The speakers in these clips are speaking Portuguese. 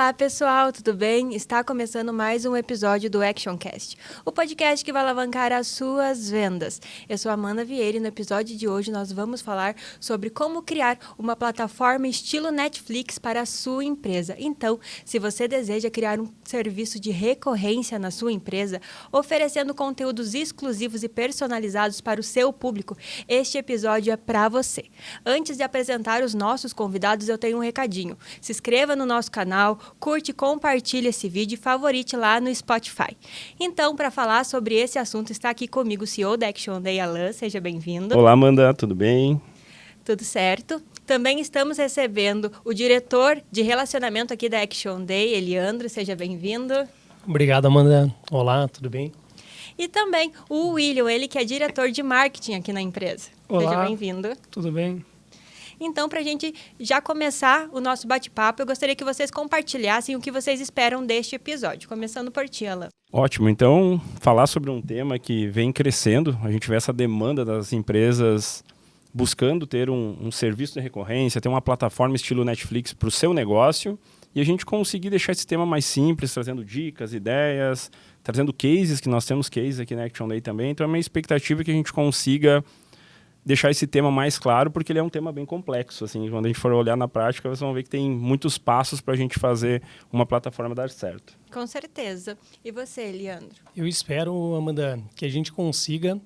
Olá, pessoal, tudo bem? Está começando mais um episódio do ActionCast, o podcast que vai alavancar as suas vendas. Eu sou Amanda Vieira e no episódio de hoje nós vamos falar sobre como criar uma plataforma estilo Netflix para a sua empresa. Então, se você deseja criar um serviço de recorrência na sua empresa, oferecendo conteúdos exclusivos e personalizados para o seu público, este episódio é para você. Antes de apresentar os nossos convidados, eu tenho um recadinho. Se inscreva no nosso canal, curte e compartilhe esse vídeo e favorite lá no Spotify. Então, para falar sobre esse assunto, está aqui comigo o CEO da Action Day, Alan. Seja bem-vindo. Olá, Amanda, tudo bem? Tudo certo. Também estamos recebendo o diretor de relacionamento aqui da Action Day, Eliandro. Seja bem-vindo. Obrigado, Amanda. Olá, tudo bem? E também o William, ele que é diretor de marketing aqui na empresa. Olá. Seja bem-vindo. Tudo bem? Então, para a gente já começar o nosso bate-papo, eu gostaria que vocês compartilhassem o que vocês esperam deste episódio. Começando por ti, Alan. Ótimo, então falar sobre um tema que vem crescendo, a gente vê essa demanda das empresas buscando ter um serviço de recorrência, ter uma plataforma estilo Netflix para o seu negócio e a gente conseguir deixar esse tema mais simples, trazendo dicas, ideias, trazendo cases, que nós temos cases aqui na Action Day também, então a minha expectativa é que a gente consiga deixar esse tema mais claro, porque ele é um tema bem complexo. Assim, quando a gente for olhar na prática, vocês vão ver que tem muitos passos para a gente fazer uma plataforma dar certo. Com certeza. E você, Leandro? Eu espero, Amanda, que a gente consiga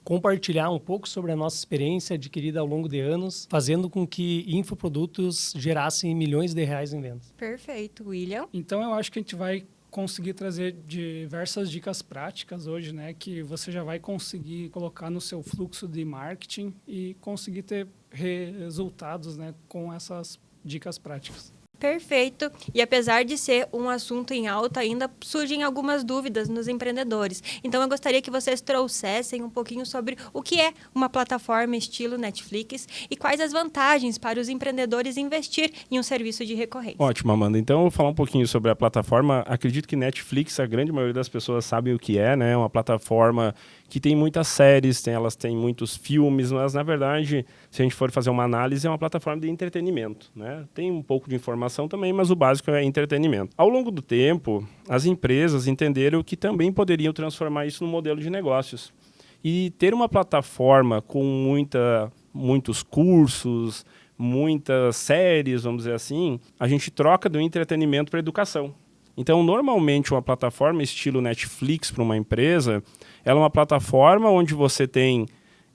compartilhar um pouco sobre a nossa experiência adquirida ao longo de anos, fazendo com que infoprodutos gerassem milhões de reais em vendas. Perfeito. William? Então, eu acho que a gente vai conseguir trazer diversas dicas práticas hoje, né, que você já vai conseguir colocar no seu fluxo de marketing e conseguir ter resultados, né, com essas dicas práticas. Perfeito. E apesar de ser um assunto em alta, ainda surgem algumas dúvidas nos empreendedores. Então, eu gostaria que vocês trouxessem um pouquinho sobre o que é uma plataforma estilo Netflix e quais as vantagens para os empreendedores investir em um serviço de recorrência. Ótimo, Amanda. Então, eu vou falar um pouquinho sobre a plataforma. Acredito que Netflix, a grande maioria das pessoas sabe o que é, né? É uma plataforma que tem muitas séries, elas têm muitos filmes, mas, na verdade, se a gente for fazer uma análise, é uma plataforma de entretenimento, né? Tem um pouco de informação também, mas o básico é entretenimento. Ao longo do tempo, as empresas entenderam que também poderiam transformar isso num modelo de negócios. E ter uma plataforma com muitos cursos, muitas séries, vamos dizer assim, a gente troca do entretenimento para educação. Então, normalmente, uma plataforma estilo Netflix para uma empresa, ela é uma plataforma onde você tem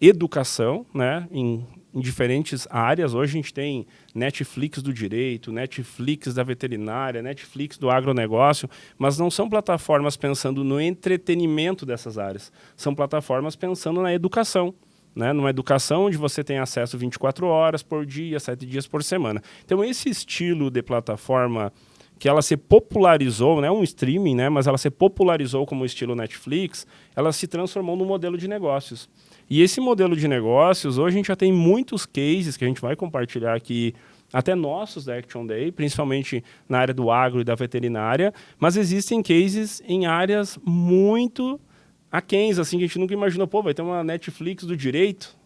educação, né, em diferentes áreas. Hoje a gente tem Netflix do direito, Netflix da veterinária, Netflix do agronegócio, mas não são plataformas pensando no entretenimento dessas áreas. São plataformas pensando na educação, né? Numa educação onde você tem acesso 24 horas por dia, 7 dias por semana. Então, esse estilo de plataforma que ela se popularizou, não é um streaming, né, mas ela se popularizou como estilo Netflix, ela se transformou num modelo de negócios. E esse modelo de negócios, hoje a gente já tem muitos cases que a gente vai compartilhar aqui, até nossos da Action Day, principalmente na área do agro e da veterinária, mas existem cases em áreas muito aquéns, assim, que a gente nunca imaginou, pô, vai ter uma Netflix do direito.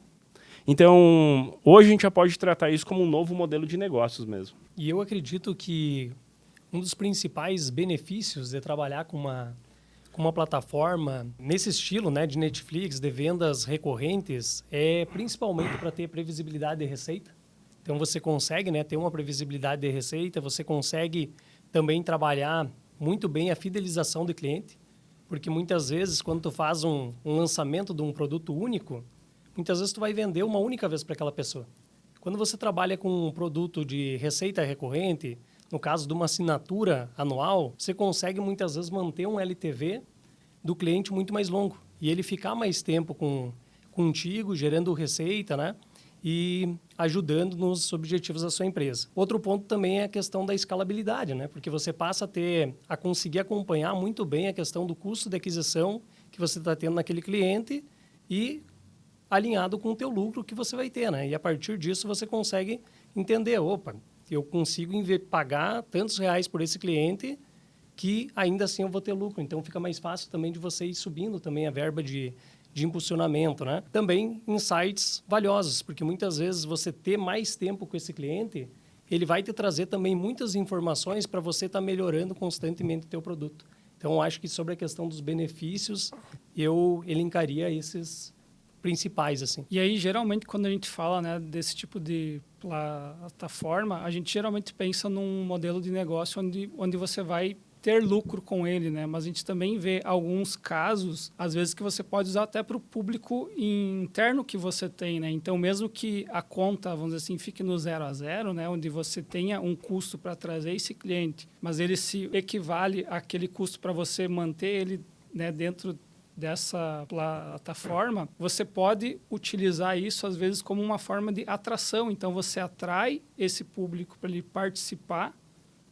Então, hoje a gente já pode tratar isso como um novo modelo de negócios mesmo. E eu acredito que um dos principais benefícios de trabalhar com uma plataforma nesse estilo, né, de Netflix, de vendas recorrentes, é principalmente para ter previsibilidade de receita. Então, você consegue, né, ter uma previsibilidade de receita, você consegue também trabalhar muito bem a fidelização do cliente, porque muitas vezes, quando tu faz um lançamento de um produto único, muitas vezes tu vai vender uma única vez para aquela pessoa. Quando você trabalha com um produto de receita recorrente, no caso de uma assinatura anual, você consegue muitas vezes manter um LTV do cliente muito mais longo. E ele ficar mais tempo contigo, gerando receita, né? E ajudando nos objetivos da sua empresa. Outro ponto também é a questão da escalabilidade, né? Porque você passa a conseguir acompanhar muito bem a questão do custo de aquisição que você está tendo naquele cliente e alinhado com o teu lucro que você vai ter, né? E a partir disso você consegue entender, opa, eu consigo pagar tantos reais por esse cliente que ainda assim eu vou ter lucro. Então, fica mais fácil também de você ir subindo também a verba de impulsionamento, né? Também insights valiosos, porque muitas vezes você ter mais tempo com esse cliente ele vai te trazer também muitas informações para você estar melhorando constantemente o teu produto. Então, eu acho que sobre a questão dos benefícios, eu elencaria esses principais, assim. E aí, geralmente, quando a gente fala, né, desse tipo de plataforma, a gente geralmente pensa num modelo de negócio onde você vai ter lucro com ele, né? Mas a gente também vê alguns casos, às vezes, que você pode usar até para o público interno que você tem, né? Então, mesmo que a conta, vamos dizer assim, fique no 0 a 0, né? Onde você tenha um custo para trazer esse cliente, mas ele se equivale àquele custo para você manter ele, né, dentro dessa plataforma, você pode utilizar isso, às vezes, como uma forma de atração. Então, você atrai esse público para ele participar,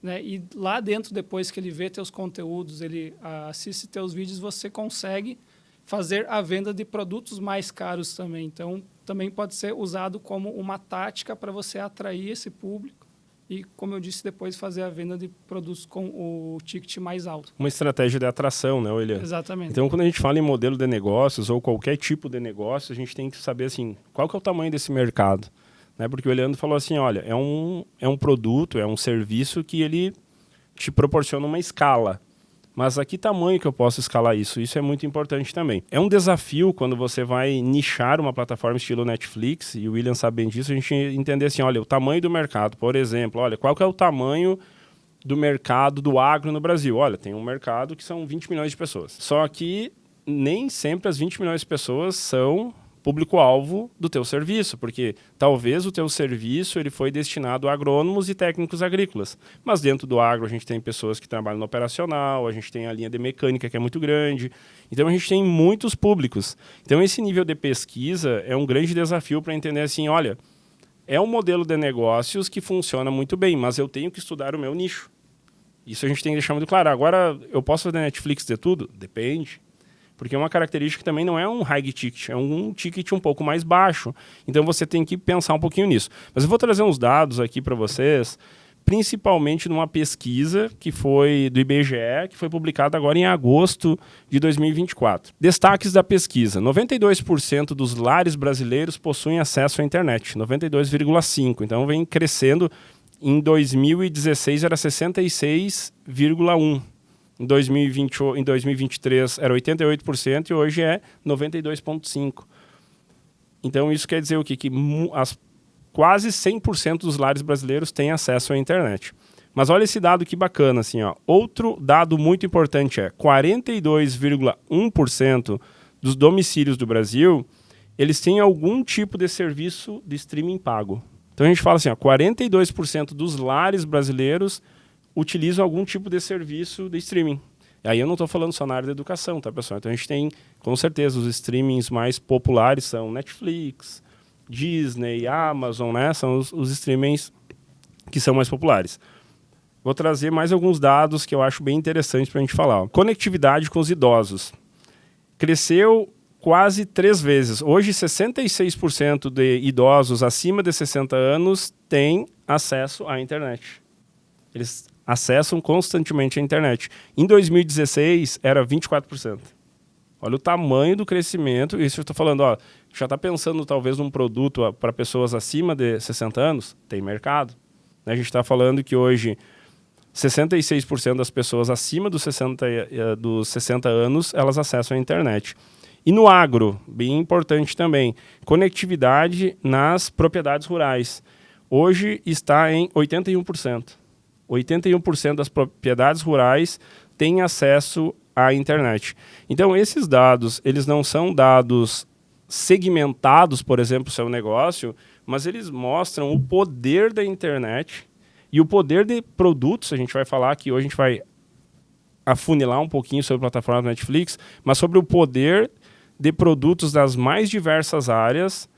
né? E lá dentro, depois que ele vê teus conteúdos, ele assiste teus vídeos, você consegue fazer a venda de produtos mais caros também. Então, também pode ser usado como uma tática para você atrair esse público e, como eu disse, depois fazer a venda de produtos com o ticket mais alto. Uma estratégia de atração, né, William? Exatamente. Então, quando a gente fala em modelo de negócios ou qualquer tipo de negócio, a gente tem que saber, assim, qual que é o tamanho desse mercado. Né? Porque o Leandro falou assim, olha, é um produto, é um serviço que ele te proporciona uma escala. Mas a que tamanho que eu posso escalar isso? Isso é muito importante também. É um desafio quando você vai nichar uma plataforma estilo Netflix, e o William sabe bem disso, a gente entender assim, olha, o tamanho do mercado, por exemplo, olha, qual que é o tamanho do mercado do agro no Brasil? Olha, tem um mercado que são 20 milhões de pessoas. Só que nem sempre as 20 milhões de pessoas são público-alvo do teu serviço, porque talvez o teu serviço ele foi destinado a agrônomos e técnicos agrícolas, mas dentro do agro a gente tem pessoas que trabalham no operacional, a gente tem a linha de mecânica que é muito grande, então a gente tem muitos públicos. Então esse nível de pesquisa é um grande desafio para entender assim, olha, é um modelo de negócios que funciona muito bem, mas eu tenho que estudar o meu nicho. Isso a gente tem que deixar muito claro. Agora, eu posso fazer Netflix de tudo? Depende. Porque uma característica também não é um high ticket, é um ticket um pouco mais baixo. Então você tem que pensar um pouquinho nisso. Mas eu vou trazer uns dados aqui para vocês, principalmente numa pesquisa que foi do IBGE, que foi publicada agora em agosto de 2024. Destaques da pesquisa: 92% dos lares brasileiros possuem acesso à internet, 92,5%. Então vem crescendo. Em 2016 era 66,1%. Em 2023 era 88% e hoje é 92,5%. Então isso quer dizer o quê? Que quase 100% dos lares brasileiros têm acesso à internet. Mas olha esse dado que bacana, assim, ó. Outro dado muito importante é 42,1% dos domicílios do Brasil, eles têm algum tipo de serviço de streaming pago. Então a gente fala assim, ó, 42% dos lares brasileiros utilizam algum tipo de serviço de streaming. E aí eu não estou falando só na área da educação, tá, pessoal? Então a gente tem, com certeza, os streamings mais populares são Netflix, Disney, Amazon, né? São os streamings que são mais populares. Vou trazer mais alguns dados que eu acho bem interessantes para a gente falar. Ó. Conectividade com os idosos. Cresceu quase 3 vezes. Hoje, 66% de idosos acima de 60 anos têm acesso à internet. Eles acessam constantemente a internet. Em 2016, era 24%. Olha o tamanho do crescimento. Isso eu estou falando, ó, já está pensando talvez num produto para pessoas acima de 60 anos? Tem mercado. A gente está falando que hoje 66% das pessoas acima dos 60 anos, elas acessam a internet. E no agro, bem importante também, conectividade nas propriedades rurais. Hoje está em 81%. 81% das propriedades rurais têm acesso à internet. Então, esses dados, eles não são dados segmentados, por exemplo, seu negócio, mas eles mostram o poder da internet e o poder de produtos. A gente vai falar que hoje a gente vai afunilar um pouquinho sobre a plataforma da Netflix, mas sobre o poder de produtos das mais diversas áreas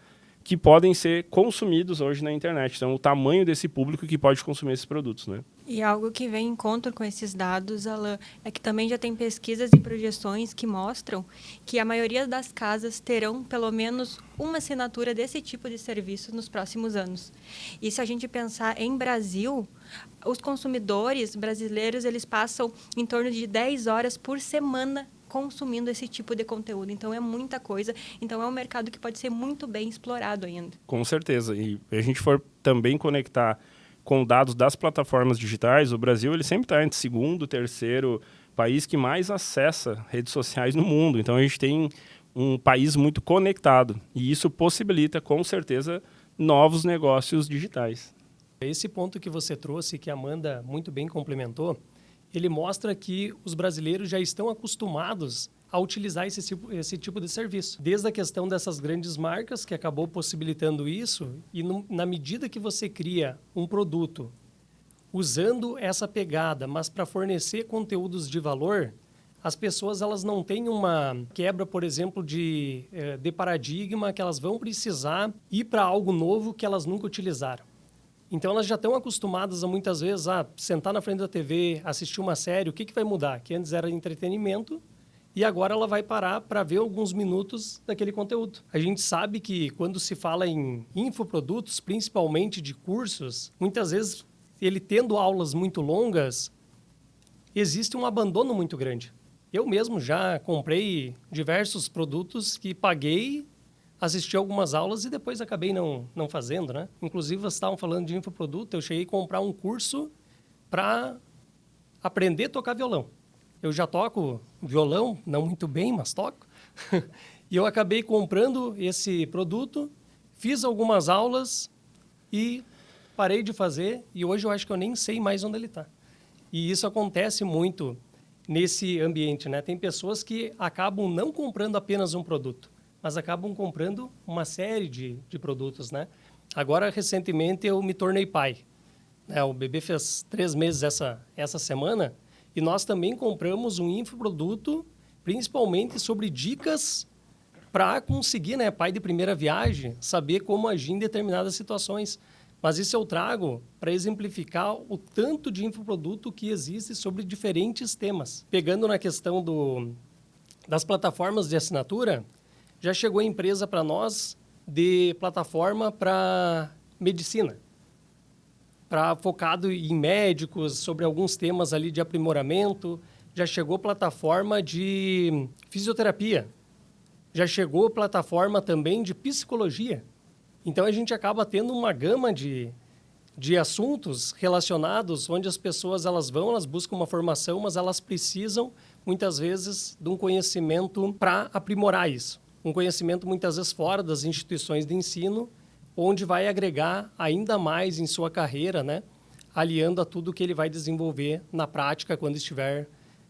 que podem ser consumidos hoje na internet. Então, o tamanho desse público que pode consumir esses produtos, né? E algo que vem em encontro com esses dados, Alan, é que também já tem pesquisas e projeções que mostram que a maioria das casas terão pelo menos uma assinatura desse tipo de serviço nos próximos anos. E se a gente pensar em Brasil, os consumidores brasileiros, eles passam em torno de 10 horas por semana consumindo esse tipo de conteúdo. Então, é muita coisa. Então, é um mercado que pode ser muito bem explorado ainda. Com certeza. E a gente for também conectar com dados das plataformas digitais, o Brasil ele sempre está entre segundo, terceiro país que mais acessa redes sociais no mundo. Então, a gente tem um país muito conectado. E isso possibilita, com certeza, novos negócios digitais. Esse ponto que você trouxe, que a Amanda muito bem complementou, ele mostra que os brasileiros já estão acostumados a utilizar esse tipo de serviço. Desde a questão dessas grandes marcas, que acabou possibilitando isso, e na medida que você cria um produto usando essa pegada, mas para fornecer conteúdos de valor, as pessoas elas não têm uma quebra, por exemplo, de paradigma, que elas vão precisar ir para algo novo que elas nunca utilizaram. Então, elas já estão acostumadas a, muitas vezes, a sentar na frente da TV, assistir uma série. O que vai mudar? Que antes era entretenimento e agora ela vai parar para ver alguns minutos daquele conteúdo. A gente sabe que quando se fala em infoprodutos, principalmente de cursos, muitas vezes, ele tendo aulas muito longas, existe um abandono muito grande. Eu mesmo já comprei diversos produtos que paguei, assisti algumas aulas e depois acabei não fazendo, né? Inclusive, vocês estavam falando de infoproduto, eu cheguei a comprar um curso para aprender a tocar violão. Eu já toco violão, não muito bem, mas toco. E eu acabei comprando esse produto, fiz algumas aulas e parei de fazer. E hoje eu acho que eu nem sei mais onde ele está. E isso acontece muito nesse ambiente, né? Tem pessoas que acabam não comprando apenas um produto, mas acabam comprando uma série de produtos, né? Agora, recentemente, eu me tornei pai. O bebê fez 3 meses essa semana e nós também compramos um infoproduto, principalmente sobre dicas para conseguir, né, pai de primeira viagem, saber como agir em determinadas situações. Mas isso eu trago para exemplificar o tanto de infoproduto que existe sobre diferentes temas. Pegando na questão das plataformas de assinatura, já chegou a empresa para nós de plataforma para medicina, focado em médicos, sobre alguns temas ali de aprimoramento. Já chegou plataforma de fisioterapia. Já chegou plataforma também de psicologia. Então, a gente acaba tendo uma gama de assuntos relacionados, onde as pessoas elas buscam uma formação, mas elas precisam, muitas vezes, de um conhecimento para aprimorar isso. Um conhecimento, muitas vezes, fora das instituições de ensino, onde vai agregar ainda mais em sua carreira, né? Aliando a tudo que ele vai desenvolver na prática quando estiver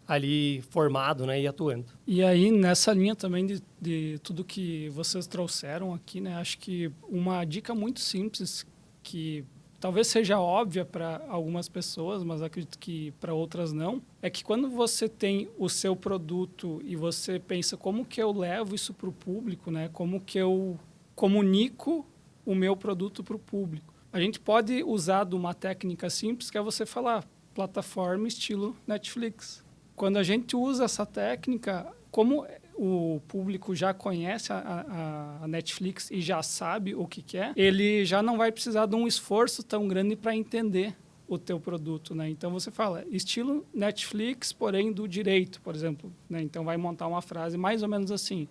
ali formado, né, e atuando. E aí, nessa linha também de tudo que vocês trouxeram aqui, né, acho que uma dica muito simples, que talvez seja óbvia para algumas pessoas, mas acredito que para outras não, é que quando você tem o seu produto e você pensa como que eu levo isso para o público, né, como que eu comunico o meu produto para o público. A gente pode usar de uma técnica simples, que é você falar plataforma estilo Netflix. Quando a gente usa essa técnica, como o público já conhece a Netflix e já sabe o que é, ele já não vai precisar de um esforço tão grande para entender o teu produto, né? Então, você fala estilo Netflix, porém do direito, por exemplo, né? Então, vai montar uma frase mais ou menos assim.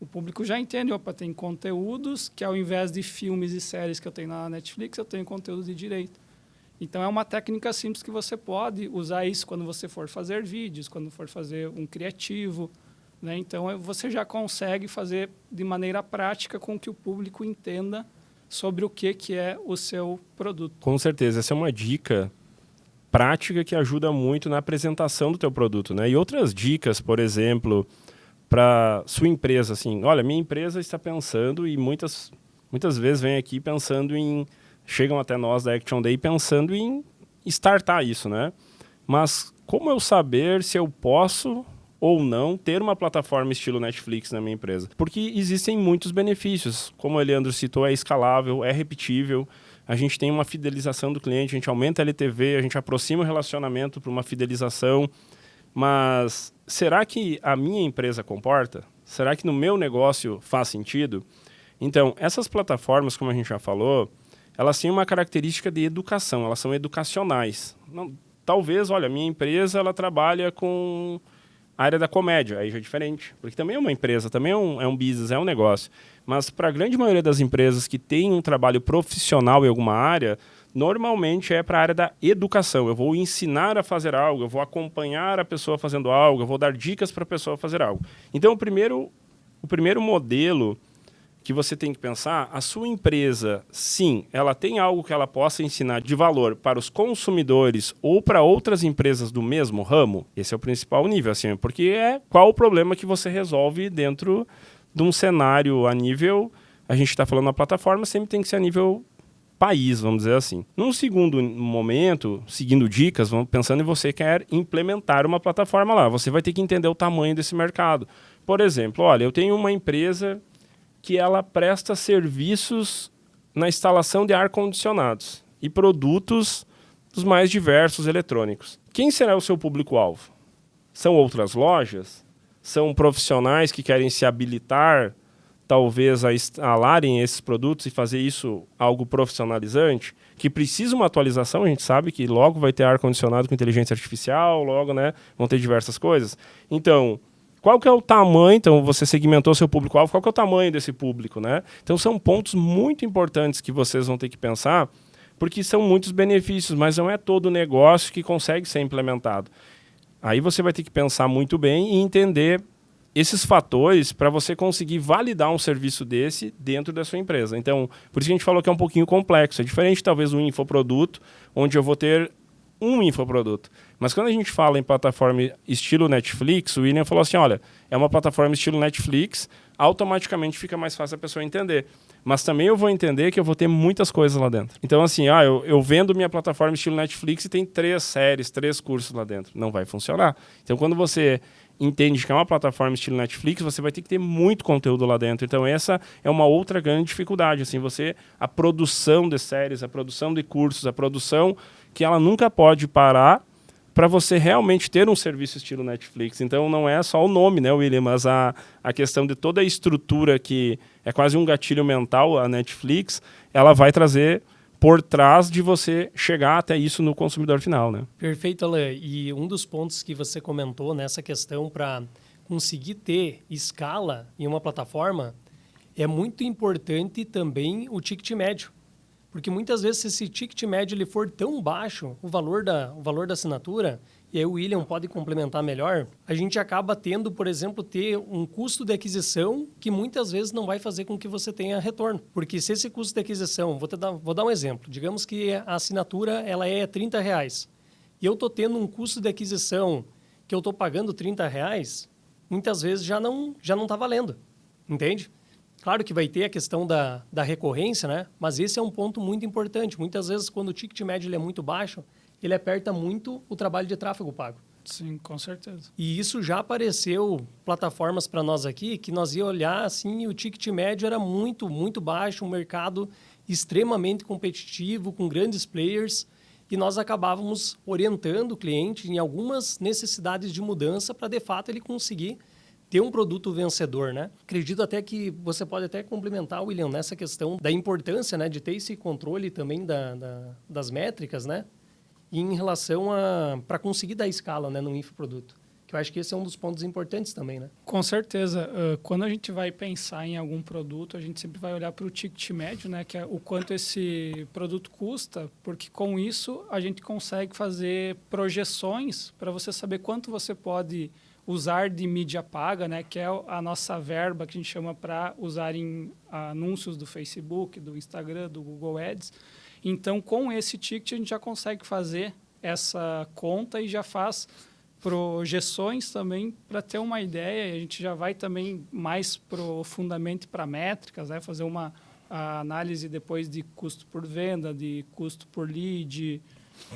O público já entende, tem conteúdos que ao invés de filmes e séries que eu tenho na Netflix, eu tenho conteúdo de direito. Então, é uma técnica simples que você pode usar isso quando você for fazer vídeos, quando for fazer um criativo, né? Então, você já consegue fazer de maneira prática com que o público entenda sobre o que é o seu produto. Com certeza, essa é uma dica prática que ajuda muito na apresentação do teu produto, né? E outras dicas, por exemplo, para sua empresa, assim, olha, minha empresa está pensando e muitas vezes vem aqui pensando chegam até nós da Action Day pensando em startar isso, né? Mas como eu saber se eu posso ou não ter uma plataforma estilo Netflix na minha empresa? Porque existem muitos benefícios. Como o Leandro citou, é escalável, é repetível, a gente tem uma fidelização do cliente, a gente aumenta a LTV, a gente aproxima o relacionamento para uma fidelização. Mas será que a minha empresa comporta? Será que no meu negócio faz sentido? Então, essas plataformas, como a gente já falou, elas têm uma característica de educação, elas são educacionais. Talvez, olha, a minha empresa ela trabalha com a área da comédia, aí já é diferente, porque também é uma empresa, também é um business, é um negócio. Mas para a grande maioria das empresas que têm um trabalho profissional em alguma área, normalmente é para a área da educação. Eu vou ensinar a fazer algo, eu vou acompanhar a pessoa fazendo algo, eu vou dar dicas para a pessoa fazer algo. Então, o primeiro modelo que você tem que pensar, a sua empresa, sim, ela tem algo que ela possa ensinar de valor para os consumidores ou para outras empresas do mesmo ramo? Esse é o principal nível, assim, porque qual o problema que você resolve dentro de um cenário a nível, a gente está falando na plataforma, sempre tem que ser a nível país, vamos dizer assim. Num segundo momento, seguindo dicas, vamos pensando em você quer implementar uma plataforma lá, você vai ter que entender o tamanho desse mercado. Por exemplo, olha, eu tenho uma empresa que ela presta serviços na instalação de ar-condicionados e produtos dos mais diversos eletrônicos. Quem será o seu público-alvo? São outras lojas? São profissionais que querem se habilitar, talvez, a instalarem esses produtos e fazer isso algo profissionalizante? Que precisa uma atualização, a gente sabe que logo vai ter ar-condicionado com inteligência artificial, logo, né, vão ter diversas coisas. Então, qual que é o tamanho? Então, você segmentou seu público-alvo, qual que é o tamanho desse público, né? Então, são pontos muito importantes que vocês vão ter que pensar, porque são muitos benefícios, mas não é todo negócio que consegue ser implementado. Aí você vai ter que pensar muito bem e entender esses fatores para você conseguir validar um serviço desse dentro da sua empresa. Então, por isso que a gente falou que é um pouquinho complexo. É diferente, talvez, do infoproduto, onde eu vou ter um infoproduto. Mas quando a gente fala em plataforma estilo Netflix, o William falou assim, olha, é uma plataforma estilo Netflix, automaticamente fica mais fácil a pessoa entender. Mas também eu vou entender que eu vou ter muitas coisas lá dentro. Então, assim, eu vendo minha plataforma estilo Netflix e tem 3 séries, 3 cursos lá dentro. Não vai funcionar. Então, quando você entende que é uma plataforma estilo Netflix, você vai ter que ter muito conteúdo lá dentro. Então, essa é uma outra grande dificuldade. Assim, a produção de séries, a produção de cursos, a produção que ela nunca pode parar para você realmente ter um serviço estilo Netflix. Então, não é só o nome, né, William, mas a questão de toda a estrutura que é quase um gatilho mental, a Netflix, ela vai trazer por trás de você chegar até isso no consumidor final, né? Perfeito, Alain. E um dos pontos que você comentou nessa questão para conseguir ter escala em uma plataforma é muito importante também o ticket médio. Porque muitas vezes, se esse ticket médio ele for tão baixo, o valor da assinatura, e aí o William pode complementar melhor, a gente acaba tendo, por exemplo, ter um custo de aquisição que muitas vezes não vai fazer com que você tenha retorno. Porque se esse custo de aquisição, vou dar um exemplo, digamos que a assinatura ela é R$30, e eu estou tendo um custo de aquisição que eu estou pagando R$30, muitas vezes já não está valendo, entende? Claro que vai ter a questão da recorrência, né? Mas esse é um ponto muito importante. Muitas vezes, quando o ticket médio ele é muito baixo, ele aperta muito o trabalho de tráfego pago. Sim, com certeza. E isso já apareceu plataformas para nós aqui, que nós ia olhar assim, e o ticket médio era muito, muito baixo, um mercado extremamente competitivo, com grandes players, e nós acabávamos orientando o cliente em algumas necessidades de mudança para, de fato, ele conseguir ter um produto vencedor, né? Acredito até que você pode até complementar, William, nessa questão da importância, né, de ter esse controle também das métricas, né? E em relação para conseguir dar escala, né, no infoproduto. Que eu acho que esse é um dos pontos importantes também, né? Com certeza. Quando a gente vai pensar em algum produto, a gente sempre vai olhar para o ticket médio, né, que é o quanto esse produto custa, porque com isso a gente consegue fazer projeções para você saber quanto você pode usar de mídia paga, né, que é a nossa verba que a gente chama para usar em anúncios do Facebook, do Instagram, do Google Ads. Então, com esse ticket, a gente já consegue fazer essa conta e já faz projeções também para ter uma ideia. A gente já vai também mais profundamente para métricas, né, fazer a análise depois de custo por venda, de custo por lead.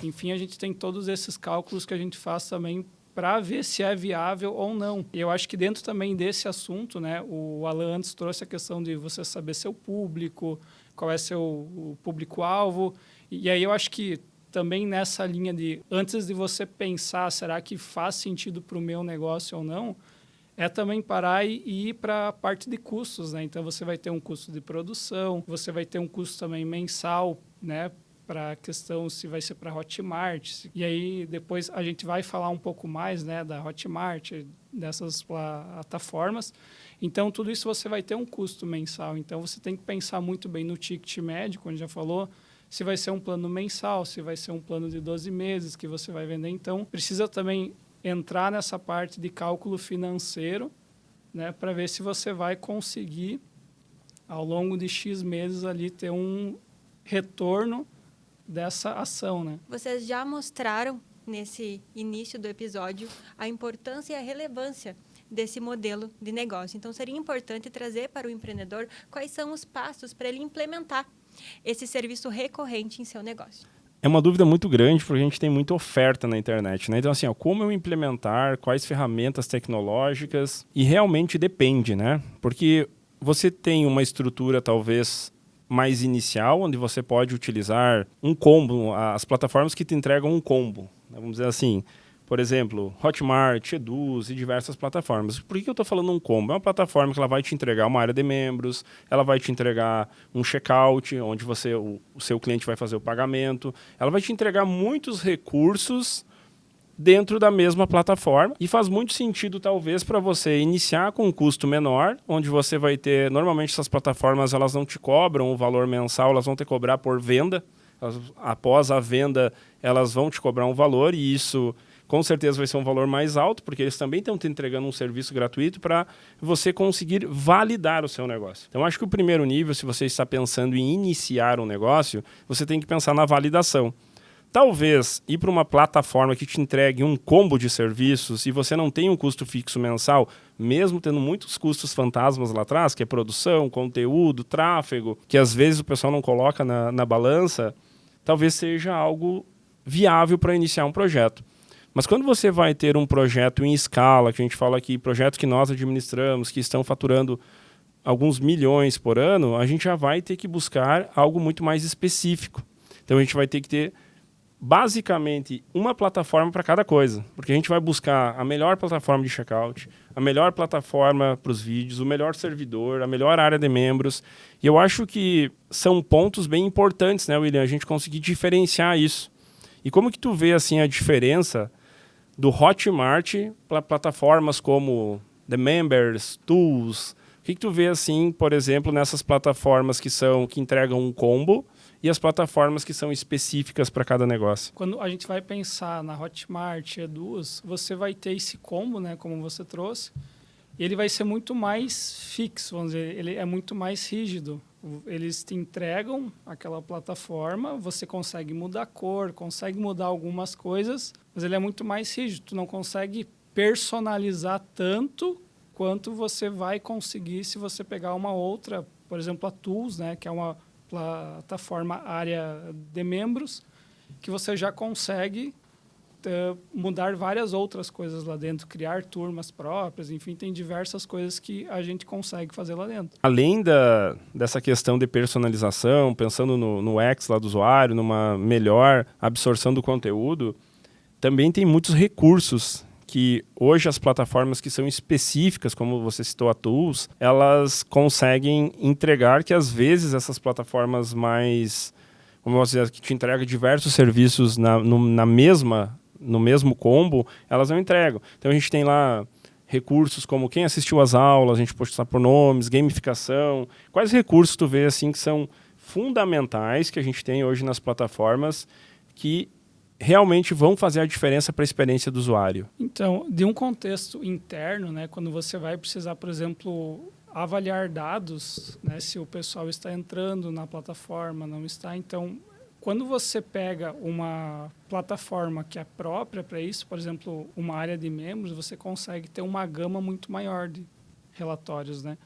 Enfim, a gente tem todos esses cálculos que a gente faz também para ver se é viável ou não. E eu acho que dentro também desse assunto, né, o Alan antes trouxe a questão de você saber seu público, qual é o público-alvo. E aí eu acho que também nessa linha de, antes de você pensar, será que faz sentido para o meu negócio ou não, é também parar e ir para a parte de custos, né? Então, você vai ter um custo de produção, você vai ter um custo também mensal, né, para a questão se vai ser para Hotmart. E aí, depois, a gente vai falar um pouco mais, né, da Hotmart, dessas plataformas. Então, tudo isso você vai ter um custo mensal. Então, você tem que pensar muito bem no ticket médio, como já falou, se vai ser um plano mensal, se vai ser um plano de 12 meses que você vai vender. Então, precisa também entrar nessa parte de cálculo financeiro, né, para ver se você vai conseguir, ao longo de X meses, ali ter um retorno dessa ação, né? Vocês já mostraram, nesse início do episódio, a importância e a relevância desse modelo de negócio. Então, seria importante trazer para o empreendedor quais são os passos para ele implementar esse serviço recorrente em seu negócio. É uma dúvida muito grande, porque a gente tem muita oferta na internet, né? Então, assim, como eu implementar, quais ferramentas tecnológicas, e realmente depende, né? Porque você tem uma estrutura, talvez, mais inicial, onde você pode utilizar um combo, as plataformas que te entregam um combo, né? Vamos dizer assim, por exemplo, Hotmart, Eduz e diversas plataformas. Por que eu estou falando um combo? É uma plataforma que ela vai te entregar uma área de membros, ela vai te entregar um checkout, onde o seu cliente vai fazer o pagamento, ela vai te entregar muitos recursos dentro da mesma plataforma, e faz muito sentido talvez para você iniciar com um custo menor, onde você vai ter, normalmente essas plataformas elas não te cobram o valor mensal, elas vão te cobrar por venda, após a venda elas vão te cobrar um valor, e isso com certeza vai ser um valor mais alto, porque eles também estão te entregando um serviço gratuito para você conseguir validar o seu negócio. Então, acho que o primeiro nível, se você está pensando em iniciar um negócio, você tem que pensar na validação. Talvez ir para uma plataforma que te entregue um combo de serviços e você não tem um custo fixo mensal, mesmo tendo muitos custos fantasmas lá atrás, que é produção, conteúdo, tráfego, que às vezes o pessoal não coloca na balança, talvez seja algo viável para iniciar um projeto. Mas quando você vai ter um projeto em escala, que a gente fala aqui, projetos que nós administramos, que estão faturando alguns milhões por ano, a gente já vai ter que buscar algo muito mais específico. Então a gente vai ter que ter basicamente uma plataforma para cada coisa, porque a gente vai buscar a melhor plataforma de checkout, a melhor plataforma para os vídeos, o melhor servidor, a melhor área de membros. E eu acho que são pontos bem importantes, né, William, a gente conseguir diferenciar isso. E como que tu vê assim a diferença do Hotmart para plataformas como The Members, Tools? O que tu vê assim, por exemplo, nessas plataformas que entregam um combo e as plataformas que são específicas para cada negócio? Quando a gente vai pensar na Hotmart, Eduz, você vai ter esse combo, né, como você trouxe, e ele vai ser muito mais fixo, vamos dizer, ele é muito mais rígido. Eles te entregam aquela plataforma, você consegue mudar a cor, consegue mudar algumas coisas, mas ele é muito mais rígido. Tu não consegue personalizar tanto quanto você vai conseguir se você pegar uma outra, por exemplo, a Tools, né, que é uma plataforma área de membros, que você já consegue mudar várias outras coisas lá dentro, criar turmas próprias, enfim, tem diversas coisas que a gente consegue fazer lá dentro. Além dessa questão de personalização, pensando no UX lá do usuário, numa melhor absorção do conteúdo, também tem muitos recursos que hoje as plataformas que são específicas, como você citou a Tools, elas conseguem entregar, que às vezes essas plataformas mais, como eu posso dizer, que te entregam diversos serviços no mesmo combo, elas não entregam. Então a gente tem lá recursos como quem assistiu às aulas, a gente pode postar por nomes, gamificação. Quais recursos tu vê assim que são fundamentais que a gente tem hoje nas plataformas que realmente vão fazer a diferença para a experiência do usuário? Então, de um contexto interno, né, quando você vai precisar, por exemplo, avaliar dados, né, se o pessoal está entrando na plataforma, não está, então quando você pega uma plataforma que é própria para isso, por exemplo, uma área de membros, você consegue ter uma gama muito maior de relatórios, né?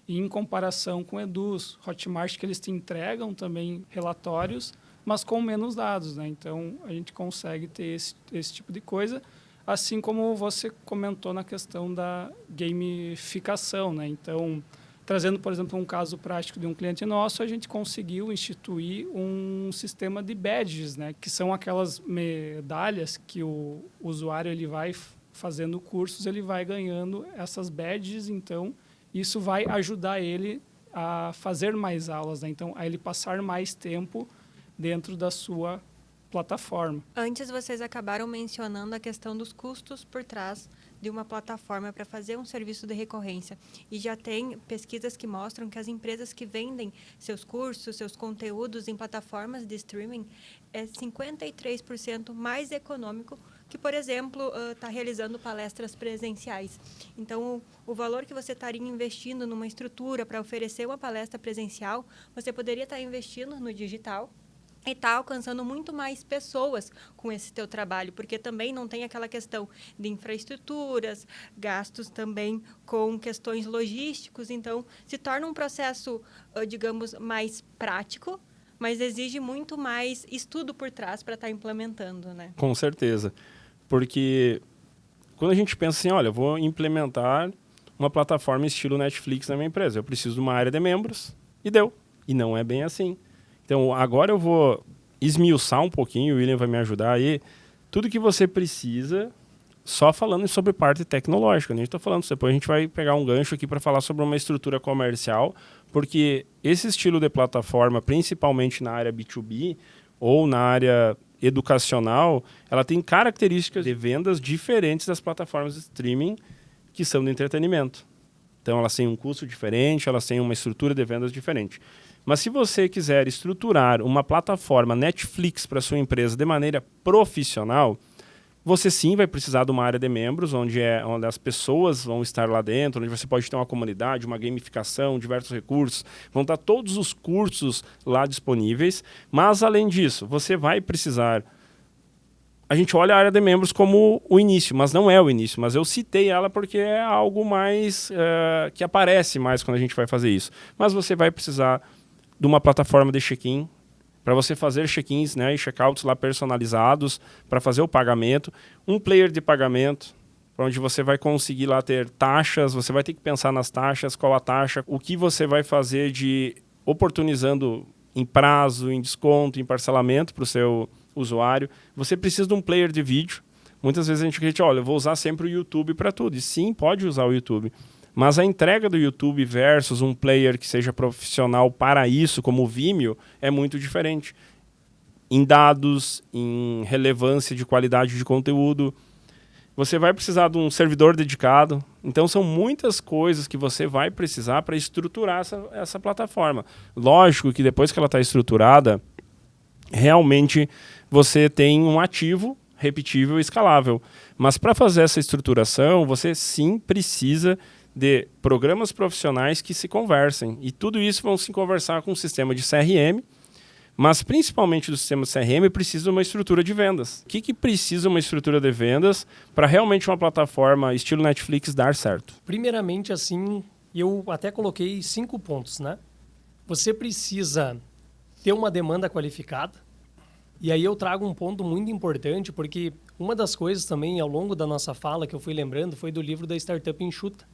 E em comparação com Eduz, Hotmart, que eles te entregam também relatórios, mas com menos dados, né? Então, a gente consegue ter esse tipo de coisa, assim como você comentou na questão da gamificação, né? Então, trazendo, por exemplo, um caso prático de um cliente nosso, a gente conseguiu instituir um sistema de badges, né, que são aquelas medalhas que o usuário ele vai fazendo cursos, ele vai ganhando essas badges, então isso vai ajudar ele a fazer mais aulas, né? Então a ele passar mais tempo dentro da sua plataforma. Antes vocês acabaram mencionando a questão dos custos por trás de uma plataforma para fazer um serviço de recorrência. E já tem pesquisas que mostram que as empresas que vendem seus cursos, seus conteúdos em plataformas de streaming é 53% mais econômico que, por exemplo, está realizando palestras presenciais. Então, o valor que você estaria investindo numa estrutura para oferecer uma palestra presencial, você poderia estar investindo no digital e está alcançando muito mais pessoas com esse teu trabalho, porque também não tem aquela questão de infraestruturas, gastos também com questões logísticos. Então, se torna um processo, digamos, mais prático, mas exige muito mais estudo por trás para estar implementando, né? Com certeza. Porque quando a gente pensa assim, olha, eu vou implementar uma plataforma estilo Netflix na minha empresa, eu preciso de uma área de membros e deu. E não é bem assim. Então, agora eu vou esmiuçar um pouquinho, o William vai me ajudar aí. Tudo que você precisa, só falando sobre parte tecnológica. A gente está falando, depois a gente vai pegar um gancho aqui para falar sobre uma estrutura comercial, porque esse estilo de plataforma, principalmente na área B2B ou na área educacional, ela tem características de vendas diferentes das plataformas de streaming que são do entretenimento. Então, elas têm um custo diferente, elas têm uma estrutura de vendas diferente. Mas se você quiser estruturar uma plataforma Netflix para sua empresa de maneira profissional, você sim vai precisar de uma área de membros, onde as pessoas vão estar lá dentro, onde você pode ter uma comunidade, uma gamificação, diversos recursos. Vão estar todos os cursos lá disponíveis. Mas, além disso, você vai precisar... A gente olha a área de membros como o início, mas não é o início. Mas eu citei ela porque é algo mais que aparece mais quando a gente vai fazer isso. Mas você vai precisar de uma plataforma de check-in, para você fazer check-ins, né, e check-outs lá personalizados, para fazer o pagamento. Um player de pagamento, onde você vai conseguir lá ter taxas, você vai ter que pensar nas taxas, qual a taxa, o que você vai fazer de oportunizando em prazo, em desconto, em parcelamento para o seu usuário. Você precisa de um player de vídeo. Muitas vezes a gente acredita, olha, eu vou usar sempre o YouTube para tudo. E sim, pode usar o YouTube. Mas a entrega do YouTube versus um player que seja profissional para isso, como o Vimeo, é muito diferente. Em dados, em relevância de qualidade de conteúdo. Você vai precisar de um servidor dedicado. Então, são muitas coisas que você vai precisar para estruturar essa plataforma. Lógico que depois que ela está estruturada, realmente você tem um ativo repetível e escalável. Mas para fazer essa estruturação, você sim precisa de programas profissionais que se conversem. E tudo isso vão se conversar com o sistema de CRM, mas principalmente do sistema de CRM precisa de uma estrutura de vendas. O que precisa uma estrutura de vendas para realmente uma plataforma estilo Netflix dar certo? Primeiramente, assim, eu até coloquei 5 pontos, né? Você precisa ter uma demanda qualificada. E aí eu trago um ponto muito importante, porque uma das coisas também ao longo da nossa fala que eu fui lembrando foi do livro da Startup Enxuta,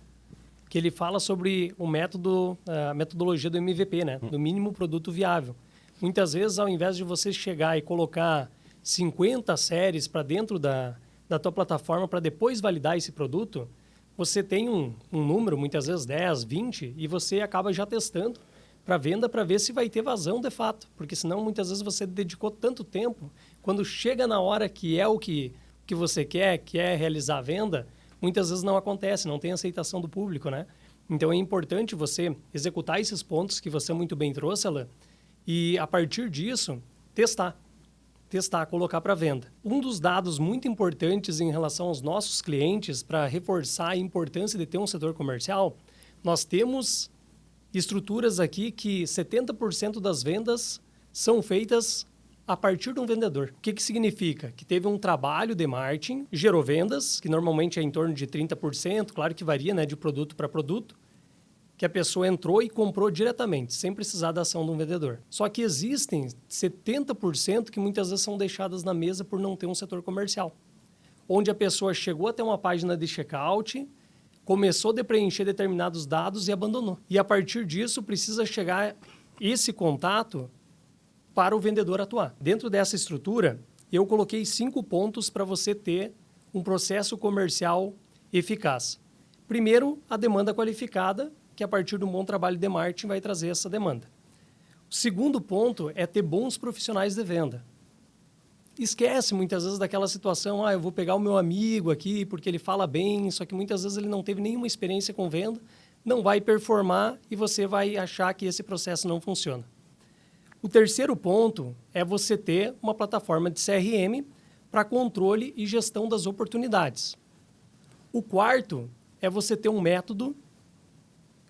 que ele fala sobre o método, a metodologia do MVP, né? Do mínimo produto viável. Muitas vezes, ao invés de você chegar e colocar 50 séries para dentro da tua plataforma para depois validar esse produto, você tem um número, muitas vezes 10, 20, e você acaba já testando para venda para ver se vai ter vazão de fato. Porque senão, muitas vezes, você dedicou tanto tempo, quando chega na hora que é o que você quer, que é realizar a venda, muitas vezes não acontece, não tem aceitação do público, né? Então, é importante você executar esses pontos que você muito bem trouxe, Alan, e, a partir disso, testar, colocar para venda. Um dos dados muito importantes em relação aos nossos clientes, para reforçar a importância de ter um setor comercial, nós temos estruturas aqui que 70% das vendas são feitas a partir de um vendedor. O que significa? Que teve um trabalho de marketing, gerou vendas, que normalmente é em torno de 30%, claro que varia, né, de produto para produto, que a pessoa entrou e comprou diretamente, sem precisar da ação de um vendedor. Só que existem 70% que muitas vezes são deixadas na mesa por não ter um setor comercial, onde a pessoa chegou até uma página de checkout, começou a preencher determinados dados e abandonou. E a partir disso precisa chegar esse contato para o vendedor atuar. Dentro dessa estrutura, eu coloquei 5 pontos para você ter um processo comercial eficaz. Primeiro, a demanda qualificada, que a partir de um bom trabalho de marketing vai trazer essa demanda. O segundo ponto é ter bons profissionais de venda. esquece muitas vezes daquela situação, eu vou pegar o meu amigo aqui porque ele fala bem, só que muitas vezes ele não teve nenhuma experiência com venda, não vai performar e você vai achar que esse processo não funciona. O terceiro ponto é você ter uma plataforma de CRM para controle e gestão das oportunidades. O quarto é você ter um método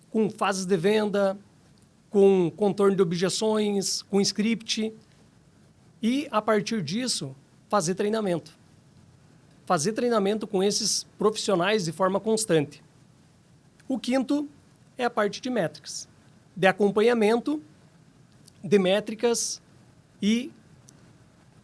com fases de venda, com contorno de objeções, com script e, a partir disso, fazer treinamento. Fazer treinamento com esses profissionais de forma constante. O quinto é a parte de métricas, de acompanhamento de métricas e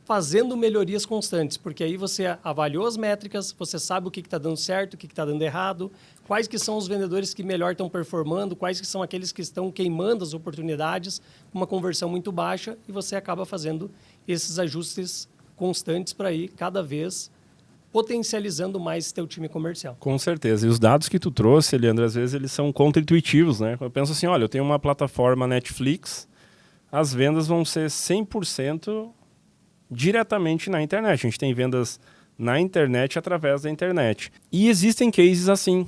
fazendo melhorias constantes, porque aí você avaliou as métricas, você sabe o que está dando certo, o que está dando errado, quais que são os vendedores que melhor estão performando, quais que são aqueles que estão queimando as oportunidades, com uma conversão muito baixa, e você acaba fazendo esses ajustes constantes para ir cada vez potencializando mais teu time comercial. Com certeza. E os dados que tu trouxe, Leandro, às vezes eles são contra-intuitivos, né? Eu penso assim, olha, eu tenho uma plataforma Netflix, as vendas vão ser 100% diretamente na internet. A gente tem vendas na internet através da internet. E existem cases assim.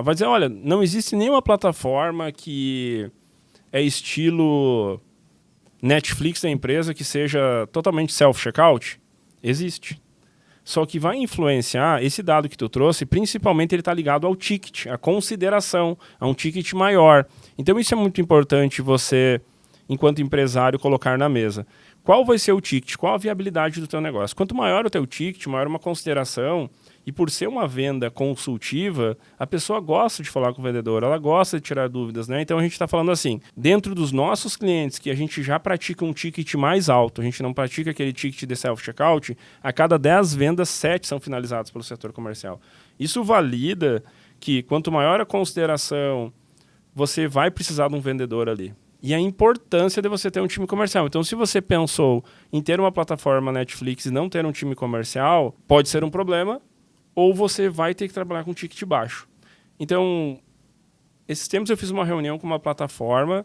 Vai dizer, olha, não existe nenhuma plataforma que é estilo Netflix da empresa que seja totalmente self-checkout. Existe. Só que vai influenciar, esse dado que tu trouxe, principalmente ele está ligado ao ticket, à consideração, a um ticket maior. Então isso é muito importante você, enquanto empresário, colocar na mesa. Qual vai ser o ticket? Qual a viabilidade do teu negócio? Quanto maior o teu ticket, maior uma consideração, e por ser uma venda consultiva, a pessoa gosta de falar com o vendedor, ela gosta de tirar dúvidas, né? Então a gente está falando assim, dentro dos nossos clientes que a gente já pratica um ticket mais alto, a gente não pratica aquele ticket de self-checkout, a cada 10 vendas, 7 são finalizadas pelo setor comercial. Isso valida que quanto maior a consideração, você vai precisar de um vendedor ali. E a importância de você ter um time comercial. Então, se você pensou em ter uma plataforma Netflix e não ter um time comercial, pode ser um problema, ou você vai ter que trabalhar com ticket baixo. Então, esses tempos eu fiz uma reunião com uma plataforma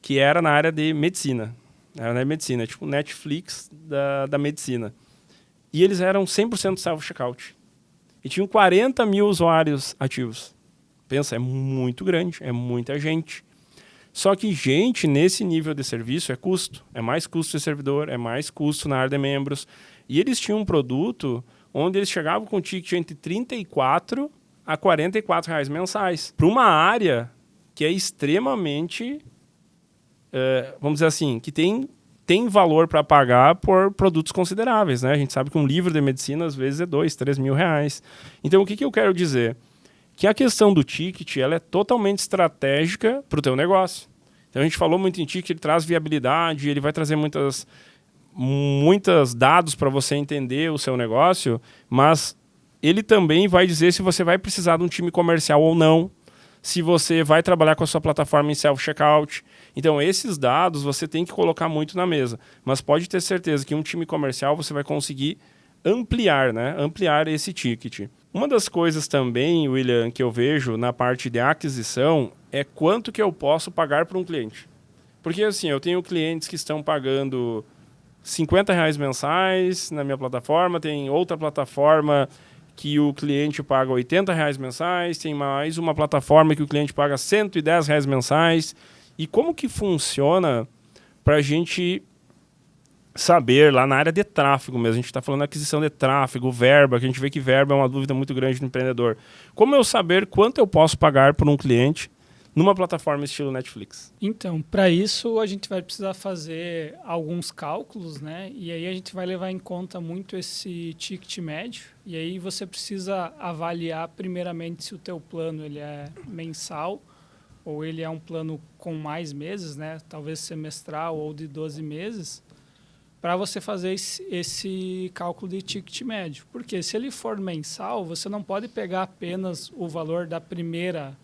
que era na área de medicina. Era na medicina, tipo Netflix da medicina. E eles eram 100% self-checkout. E tinham 40 mil usuários ativos. Pensa, é muito grande, é muita gente. Só que gente nesse nível de serviço é custo. É mais custo de servidor, é mais custo na área de membros. E eles tinham um produto onde eles chegavam com ticket entre 34 a 44 reais mensais. Para uma área que é extremamente, vamos dizer assim, que tem valor para pagar por produtos consideráveis, né? A gente sabe que um livro de medicina às vezes é 2, 3 mil reais. Então o que eu quero dizer? Que a questão do ticket ela é totalmente estratégica para o teu negócio. Então a gente falou muito em ticket, ele traz viabilidade, ele vai trazer muitos dados para você entender o seu negócio, mas ele também vai dizer se você vai precisar de um time comercial ou não, se você vai trabalhar com a sua plataforma em self-checkout. Então esses dados você tem que colocar muito na mesa, mas pode ter certeza que um time comercial você vai conseguir ampliar, né? Ampliar esse ticket. Uma das coisas também, William, que eu vejo na parte de aquisição é quanto que eu posso pagar para um cliente. Porque assim, eu tenho clientes que estão pagando 50 reais mensais na minha plataforma, tem outra plataforma que o cliente paga 80 reais mensais, tem mais uma plataforma que o cliente paga 110 reais mensais. E como que funciona para a gente saber lá na área de tráfego mesmo? A gente está falando de aquisição de tráfego, verba, que a gente vê que verba é uma dúvida muito grande do empreendedor. Como eu saber quanto eu posso pagar por um cliente numa plataforma estilo Netflix? Então, para isso a gente vai precisar fazer alguns cálculos, né? E aí a gente vai levar em conta muito esse ticket médio. E aí você precisa avaliar primeiramente se o teu plano ele é mensal ou ele é um plano com mais meses, né? Talvez semestral ou de 12 meses. Para você fazer esse cálculo de ticket médio. Porque se ele for mensal, você não pode pegar apenas o valor da primeira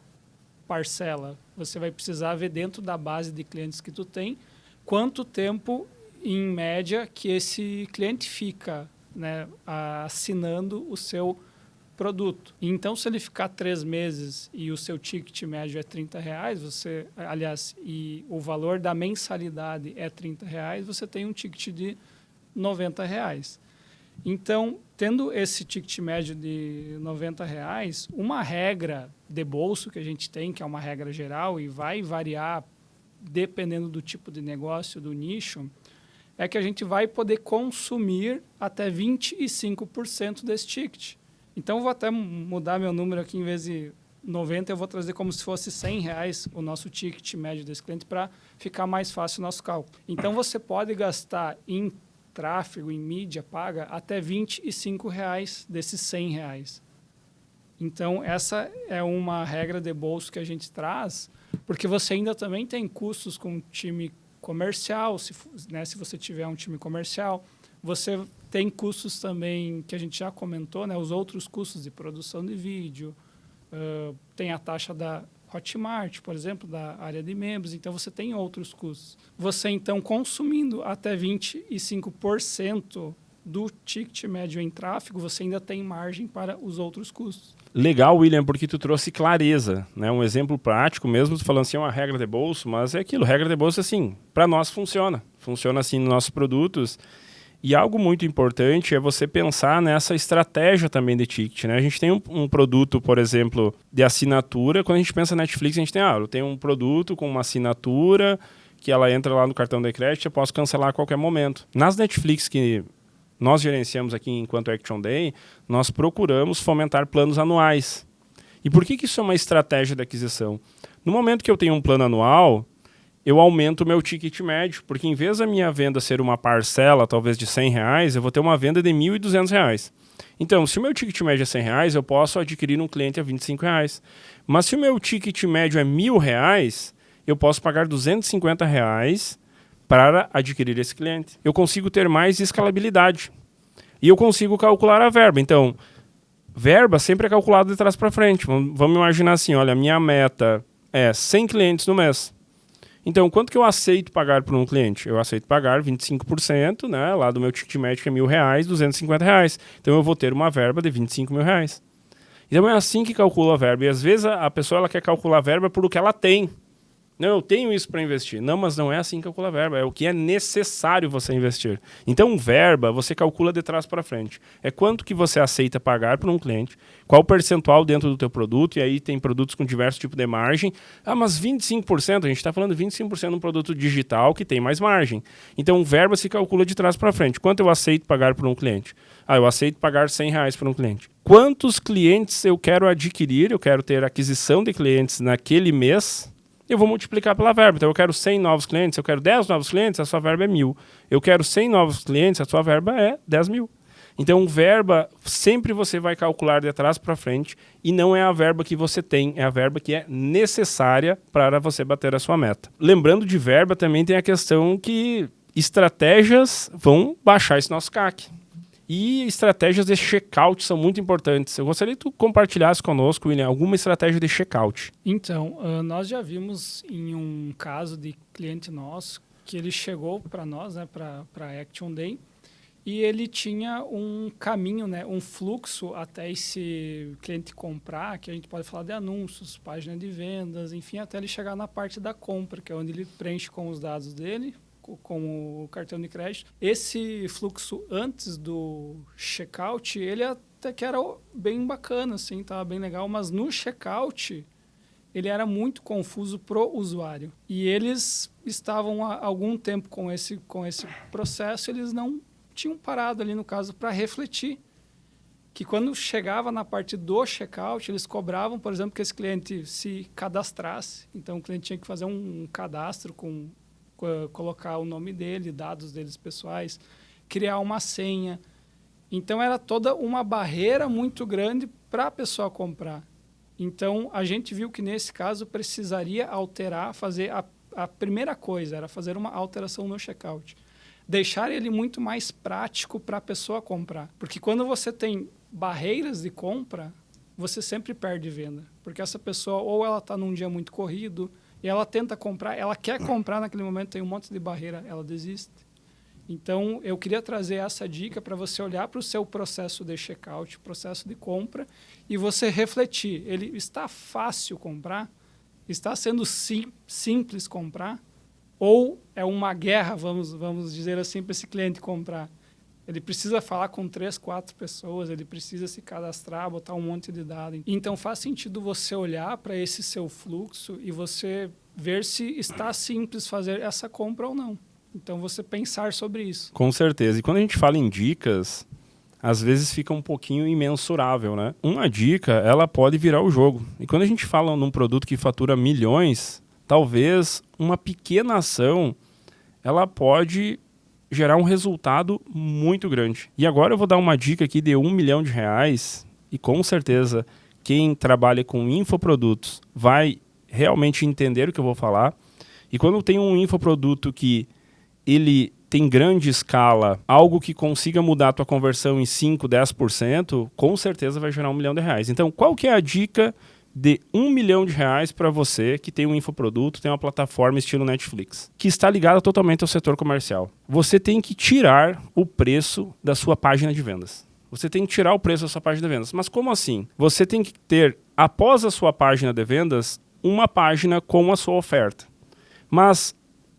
parcela. Você vai precisar ver dentro da base de clientes que tu tem, quanto tempo, em média, que esse cliente fica, né, assinando o seu produto. Então, se ele ficar 3 meses e o seu ticket médio é R$30, e o valor da mensalidade é R$30, você tem um ticket de R$90. Então, tendo esse ticket médio de R$90, uma regra de bolso que a gente tem, que é uma regra geral e vai variar dependendo do tipo de negócio, do nicho, é que a gente vai poder consumir até 25% desse ticket. Então, eu vou até mudar meu número aqui, em vez de 90, eu vou trazer como se fosse R$100 o nosso ticket médio desse cliente para ficar mais fácil o nosso cálculo. Então, você pode gastar em tráfego, em mídia paga, até R$25 desses R$100. Então, essa é uma regra de bolso que a gente traz, porque você ainda também tem custos com time comercial, se você tiver um time comercial. Você tem custos também que a gente já comentou, né? Os outros custos de produção de vídeo, tem a taxa da Hotmart, por exemplo, da área de membros. Então, você tem outros custos. Você, então, consumindo até 25% do ticket médio em tráfego, você ainda tem margem para os outros custos. Legal, William, porque tu trouxe clareza, né? Um exemplo prático, mesmo falando assim, é uma regra de bolso, mas é aquilo, regra de bolso assim, para nós funciona assim nos nossos produtos. E algo muito importante é você pensar nessa estratégia também de ticket, né? A gente tem um produto, por exemplo, de assinatura. Quando a gente pensa na Netflix, a gente tem, eu tenho um produto com uma assinatura que ela entra lá no cartão de crédito, eu posso cancelar a qualquer momento. Nas Netflix que nós gerenciamos aqui enquanto Action Day, nós procuramos fomentar planos anuais. E por que isso é uma estratégia de aquisição? No momento que eu tenho um plano anual, eu aumento o meu ticket médio, porque em vez da minha venda ser uma parcela, talvez de R$100, eu vou ter uma venda de R$1.200. Então, se o meu ticket médio é R$100, eu posso adquirir um cliente a R$25. Mas se o meu ticket médio é R$1.000, eu posso pagar R$250 para adquirir esse cliente. Eu consigo ter mais escalabilidade. E eu consigo calcular a verba. Então, verba sempre é calculada de trás para frente. Vamos imaginar assim, olha, a minha meta é 100 clientes no mês. Então, quanto que eu aceito pagar por um cliente? Eu aceito pagar 25%, né, lá do meu ticket médio, que é R$1.000, R$250. Então, eu vou ter uma verba de R$25.000. Então, é assim que calcula a verba. E, às vezes, a pessoa ela quer calcular a verba por o que ela tem. Não, eu tenho isso para investir. Não, mas não é assim que calcula a verba. É o que é necessário você investir. Então, verba, você calcula de trás para frente. É quanto que você aceita pagar por um cliente, qual o percentual dentro do teu produto, e aí tem produtos com diversos tipos de margem. Mas 25%, a gente está falando 25% de um produto digital que tem mais margem. Então, verba se calcula de trás para frente. Quanto eu aceito pagar por um cliente? Eu aceito pagar R$100 por um cliente. Quantos clientes eu quero adquirir? Eu quero ter aquisição de clientes naquele mês. Eu vou multiplicar pela verba. Então, eu quero 100 novos clientes, eu quero 10 novos clientes, a sua verba é 1.000. Eu quero 100 novos clientes, a sua verba é 10.000. Então, verba, sempre você vai calcular de trás para frente e não é a verba que você tem, é a verba que é necessária para você bater a sua meta. Lembrando de verba, também tem a questão que estratégias vão baixar esse nosso CAC. E estratégias de checkout são muito importantes. Eu gostaria que tu compartilhasse conosco, William, alguma estratégia de checkout. Então, nós já vimos em um caso de cliente nosso que ele chegou para nós, né, para Action Day, e ele tinha um caminho, né, um fluxo até esse cliente comprar, que a gente pode falar de anúncios, página de vendas, enfim, até ele chegar na parte da compra, que é onde ele preenche com os dados dele, com o cartão de crédito. Esse fluxo antes do checkout, ele até que era bem bacana, assim, estava bem legal, mas no checkout ele era muito confuso pro usuário. E eles estavam há algum tempo com esse processo, eles não tinham parado ali, no caso, para refletir que quando chegava na parte do checkout, eles cobravam, por exemplo, que esse cliente se cadastrasse. Então, o cliente tinha que fazer um cadastro colocar o nome dele, dados deles pessoais, criar uma senha. Então, era toda uma barreira muito grande para a pessoa comprar. Então, a gente viu que, nesse caso, precisaria alterar, fazer a primeira coisa, era fazer uma alteração no checkout. Deixar ele muito mais prático para a pessoa comprar. Porque quando você tem barreiras de compra, você sempre perde venda. Porque essa pessoa, ou ela está num dia muito corrido, e ela tenta comprar, ela quer comprar naquele momento, tem um monte de barreira, ela desiste. Então, eu queria trazer essa dica para você olhar para o seu processo de checkout, processo de compra, e você refletir. Ele está fácil comprar? Está sendo simples comprar? Ou é uma guerra, vamos dizer assim, para esse cliente comprar? Ele precisa falar com 3, 4 pessoas, ele precisa se cadastrar, botar um monte de dados. Então, faz sentido você olhar para esse seu fluxo e você ver se está simples fazer essa compra ou não. Então, você pensar sobre isso. Com certeza. E quando a gente fala em dicas, às vezes fica um pouquinho imensurável, né? Uma dica, ela pode virar o jogo. E quando a gente fala num produto que fatura milhões, talvez uma pequena ação, ela pode gerar um resultado muito grande. E agora eu vou dar uma dica aqui de R$1 milhão, e com certeza quem trabalha com infoprodutos vai realmente entender o que eu vou falar. E quando tem um infoproduto que ele tem grande escala, algo que consiga mudar a tua conversão em 5%, 10%, com certeza vai gerar R$1 milhão. Então, qual que é a dica de R$1 milhão para você que tem um infoproduto, tem uma plataforma estilo Netflix, que está ligada totalmente ao setor comercial? Você tem que tirar o preço da sua página de vendas. Você tem que tirar o preço da sua página de vendas. Mas como assim? Você tem que ter, após a sua página de vendas, uma página com a sua oferta. Mas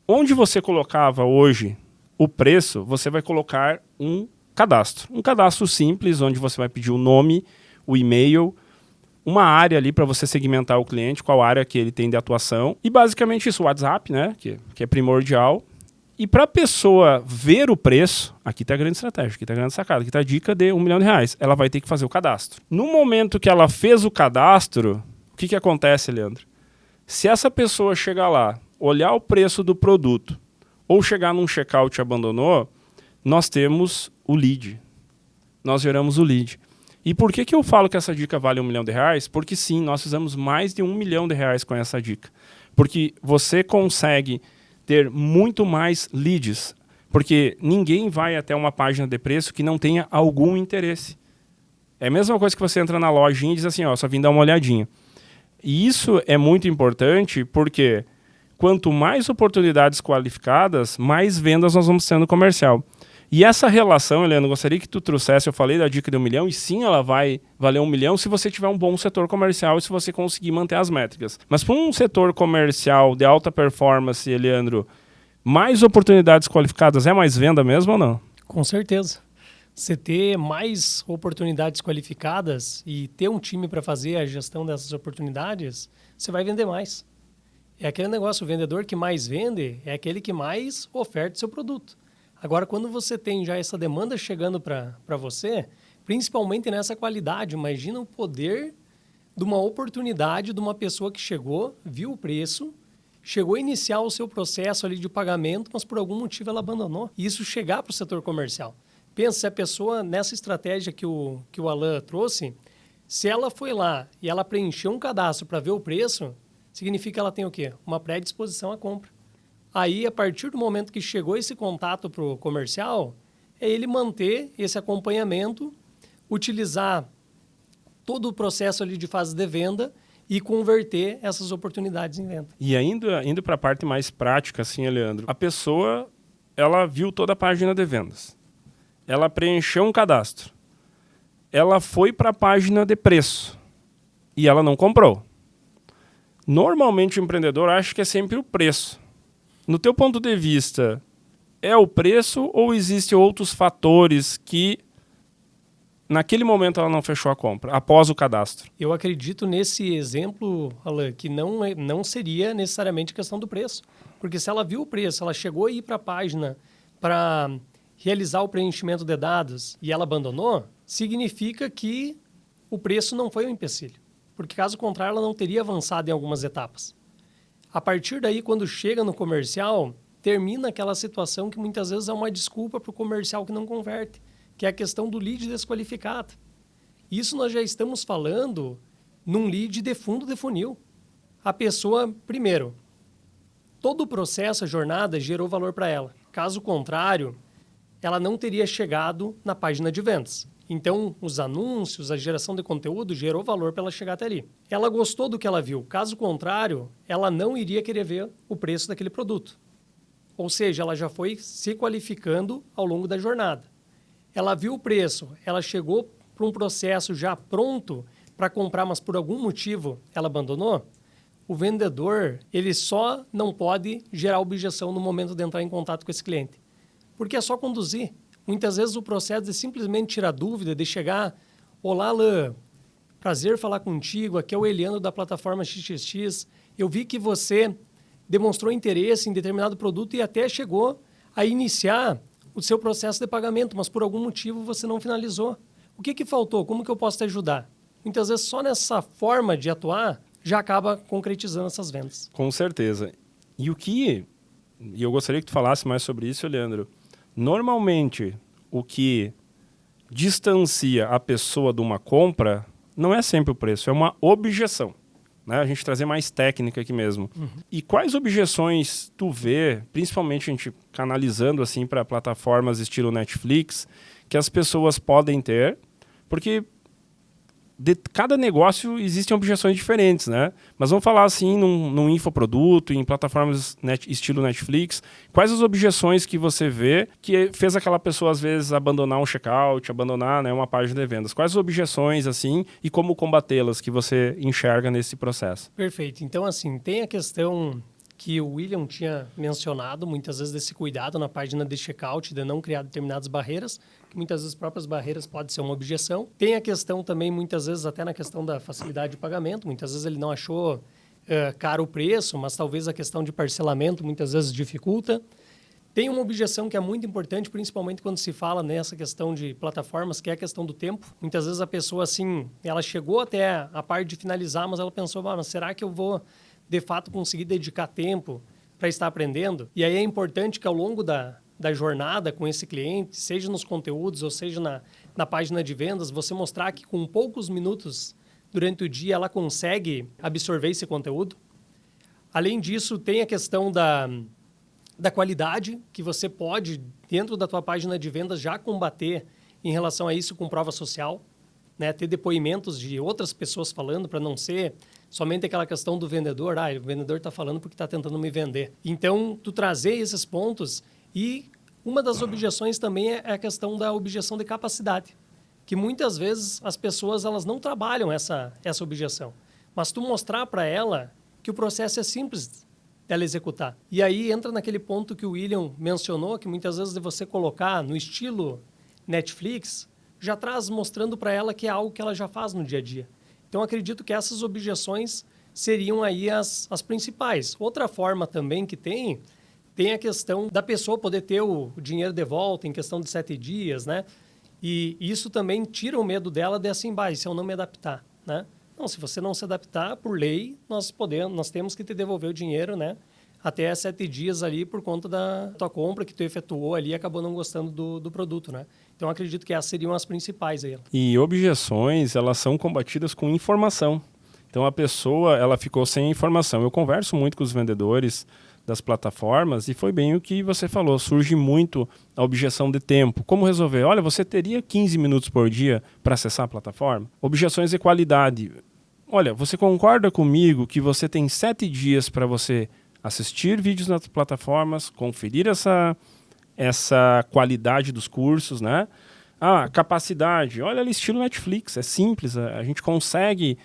onde você colocava hoje o preço, você vai colocar um cadastro. Um cadastro simples, onde você vai pedir o nome, o e-mail, uma área ali para você segmentar o cliente, qual área que ele tem de atuação. E basicamente isso, o WhatsApp, né, que é primordial. E para a pessoa ver o preço, aqui está a grande estratégia, aqui está a grande sacada, aqui está a dica de R$1 milhão. Ela vai ter que fazer o cadastro. No momento que ela fez o cadastro, o que acontece, Leandro? Se essa pessoa chegar lá, olhar o preço do produto, ou chegar num checkout e abandonou, nós temos o lead. Nós geramos o lead. E por que eu falo que essa dica vale R$1 milhão? Porque sim, nós fizemos mais de R$1 milhão com essa dica. Porque você consegue ter muito mais leads. Porque ninguém vai até uma página de preço que não tenha algum interesse. É a mesma coisa que você entra na lojinha e diz assim, ó, só vim dar uma olhadinha. E isso é muito importante porque quanto mais oportunidades qualificadas, mais vendas nós vamos ter no comercial. E essa relação, Helena, eu gostaria que tu trouxesse, eu falei da dica de R$1 milhão, e sim, ela vai valer R$1 milhão se você tiver um bom setor comercial e se você conseguir manter as métricas. Mas para um setor comercial de alta performance, Leandro, mais oportunidades qualificadas é mais venda mesmo ou não? Com certeza. Você ter mais oportunidades qualificadas e ter um time para fazer a gestão dessas oportunidades, você vai vender mais. É aquele negócio, o vendedor que mais vende é aquele que mais oferta seu produto. Agora, quando você tem já essa demanda chegando para você, principalmente nessa qualidade, imagina o poder de uma oportunidade de uma pessoa que chegou, viu o preço, chegou a iniciar o seu processo ali de pagamento, mas por algum motivo ela abandonou. E isso chegar para o setor comercial. Pensa, se a pessoa, nessa estratégia que o Alan trouxe, se ela foi lá e ela preencheu um cadastro para ver o preço, significa que ela tem o quê? Uma predisposição à compra. Aí, a partir do momento que chegou esse contato para o comercial, é ele manter esse acompanhamento, utilizar todo o processo ali de fase de venda e converter essas oportunidades em venda. E indo para a parte mais prática, assim, Leandro, a pessoa, ela viu toda a página de vendas. Ela preencheu um cadastro. Ela foi para a página de preço e ela não comprou. Normalmente o empreendedor acha que é sempre o preço. No teu ponto de vista, é o preço ou existem outros fatores que naquele momento ela não fechou a compra, após o cadastro? Eu acredito nesse exemplo, Alan, que não seria necessariamente questão do preço. Porque se ela viu o preço, ela chegou a ir para a página para realizar o preenchimento de dados e ela abandonou, significa que o preço não foi um empecilho. Porque caso contrário, ela não teria avançado em algumas etapas. A partir daí, quando chega no comercial, termina aquela situação que muitas vezes é uma desculpa para o comercial que não converte, que é a questão do lead desqualificado. Isso nós já estamos falando num lead de fundo de funil. A pessoa, primeiro, todo o processo, a jornada, gerou valor para ela. Caso contrário, ela não teria chegado na página de vendas. Então, os anúncios, a geração de conteúdo gerou valor para ela chegar até ali. Ela gostou do que ela viu. Caso contrário, ela não iria querer ver o preço daquele produto. Ou seja, ela já foi se qualificando ao longo da jornada. Ela viu o preço, ela chegou para um processo já pronto para comprar, mas por algum motivo ela abandonou. O vendedor, ele só não pode gerar objeção no momento de entrar em contato com esse cliente. Porque é só conduzir. muitas vezes o processo de simplesmente tirar dúvida, de chegar, olá, Alain, prazer falar contigo, aqui é o Eliano da plataforma XXX, eu vi que você demonstrou interesse em determinado produto e até chegou a iniciar o seu processo de pagamento, mas por algum motivo você não finalizou. O que faltou? Como que eu posso te ajudar? Muitas vezes só nessa forma de atuar já acaba concretizando essas vendas. Com certeza. E eu gostaria que tu falasse mais sobre isso, Leandro. Normalmente, o que distancia a pessoa de uma compra não é sempre o preço, é uma objeção. Né? A gente trazer mais técnica aqui mesmo. E quais objeções tu vê, principalmente a gente canalizando assim para plataformas estilo Netflix, que as pessoas podem ter? Porque de cada negócio existem objeções diferentes, né? Mas vamos falar assim num infoproduto, em plataformas estilo Netflix. Quais as objeções que você vê que fez aquela pessoa, às vezes, abandonar um checkout, abandonar, né, uma página de vendas? Quais as objeções, assim, e como combatê-las que você enxerga nesse processo? Perfeito. Então, assim, tem a questão que o William tinha mencionado, muitas vezes desse cuidado na página de checkout, de não criar determinadas barreiras, que muitas vezes as próprias barreiras podem ser uma objeção. Tem a questão também, muitas vezes, até na questão da facilidade de pagamento, muitas vezes ele não achou caro o preço, mas talvez a questão de parcelamento muitas vezes dificulta. Tem uma objeção que é muito importante, principalmente quando se fala nessa questão de plataformas, que é a questão do tempo. Muitas vezes a pessoa, assim, ela chegou até a parte de finalizar, mas ela pensou, mas será que eu vou de fato conseguir dedicar tempo para estar aprendendo? E aí é importante que ao longo da jornada com esse cliente, seja nos conteúdos ou seja na página de vendas, você mostrar que com poucos minutos durante o dia ela consegue absorver esse conteúdo. Além disso, tem a questão da qualidade, que você pode, dentro da tua página de vendas, já combater em relação a isso com prova social, né? Ter depoimentos de outras pessoas falando, para não ser somente aquela questão do vendedor, o vendedor está falando porque está tentando me vender. Então, tu trazer esses pontos, e uma das objeções também é a questão da objeção de capacidade, que muitas vezes as pessoas elas não trabalham essa objeção, mas tu mostrar para ela que o processo é simples dela executar. E aí entra naquele ponto que o William mencionou, que muitas vezes de você colocar no estilo Netflix, já traz mostrando para ela que é algo que ela já faz no dia a dia. Então, acredito que essas objeções seriam aí as principais. Outra forma também que tem a questão da pessoa poder ter o dinheiro de volta em questão de 7 dias, né? E isso também tira o medo dela de assim, se eu não me adaptar, né? Não, se você não se adaptar, por lei, nós temos que te devolver o dinheiro, né? Até 7 dias ali por conta da tua compra que tu efetuou ali e acabou não gostando do produto, né? Então, acredito que essas seriam as principais aí. E objeções, elas são combatidas com informação. Então, a pessoa, ela ficou sem informação. Eu converso muito com os vendedores das plataformas e foi bem o que você falou. Surge muito a objeção de tempo. Como resolver? Olha, você teria 15 minutos por dia para acessar a plataforma? Objeções de qualidade. Olha, você concorda comigo que você tem 7 dias para você assistir vídeos nas plataformas, conferir essa qualidade dos cursos, né? Capacidade. Olha ali, estilo Netflix, é simples. A gente consegue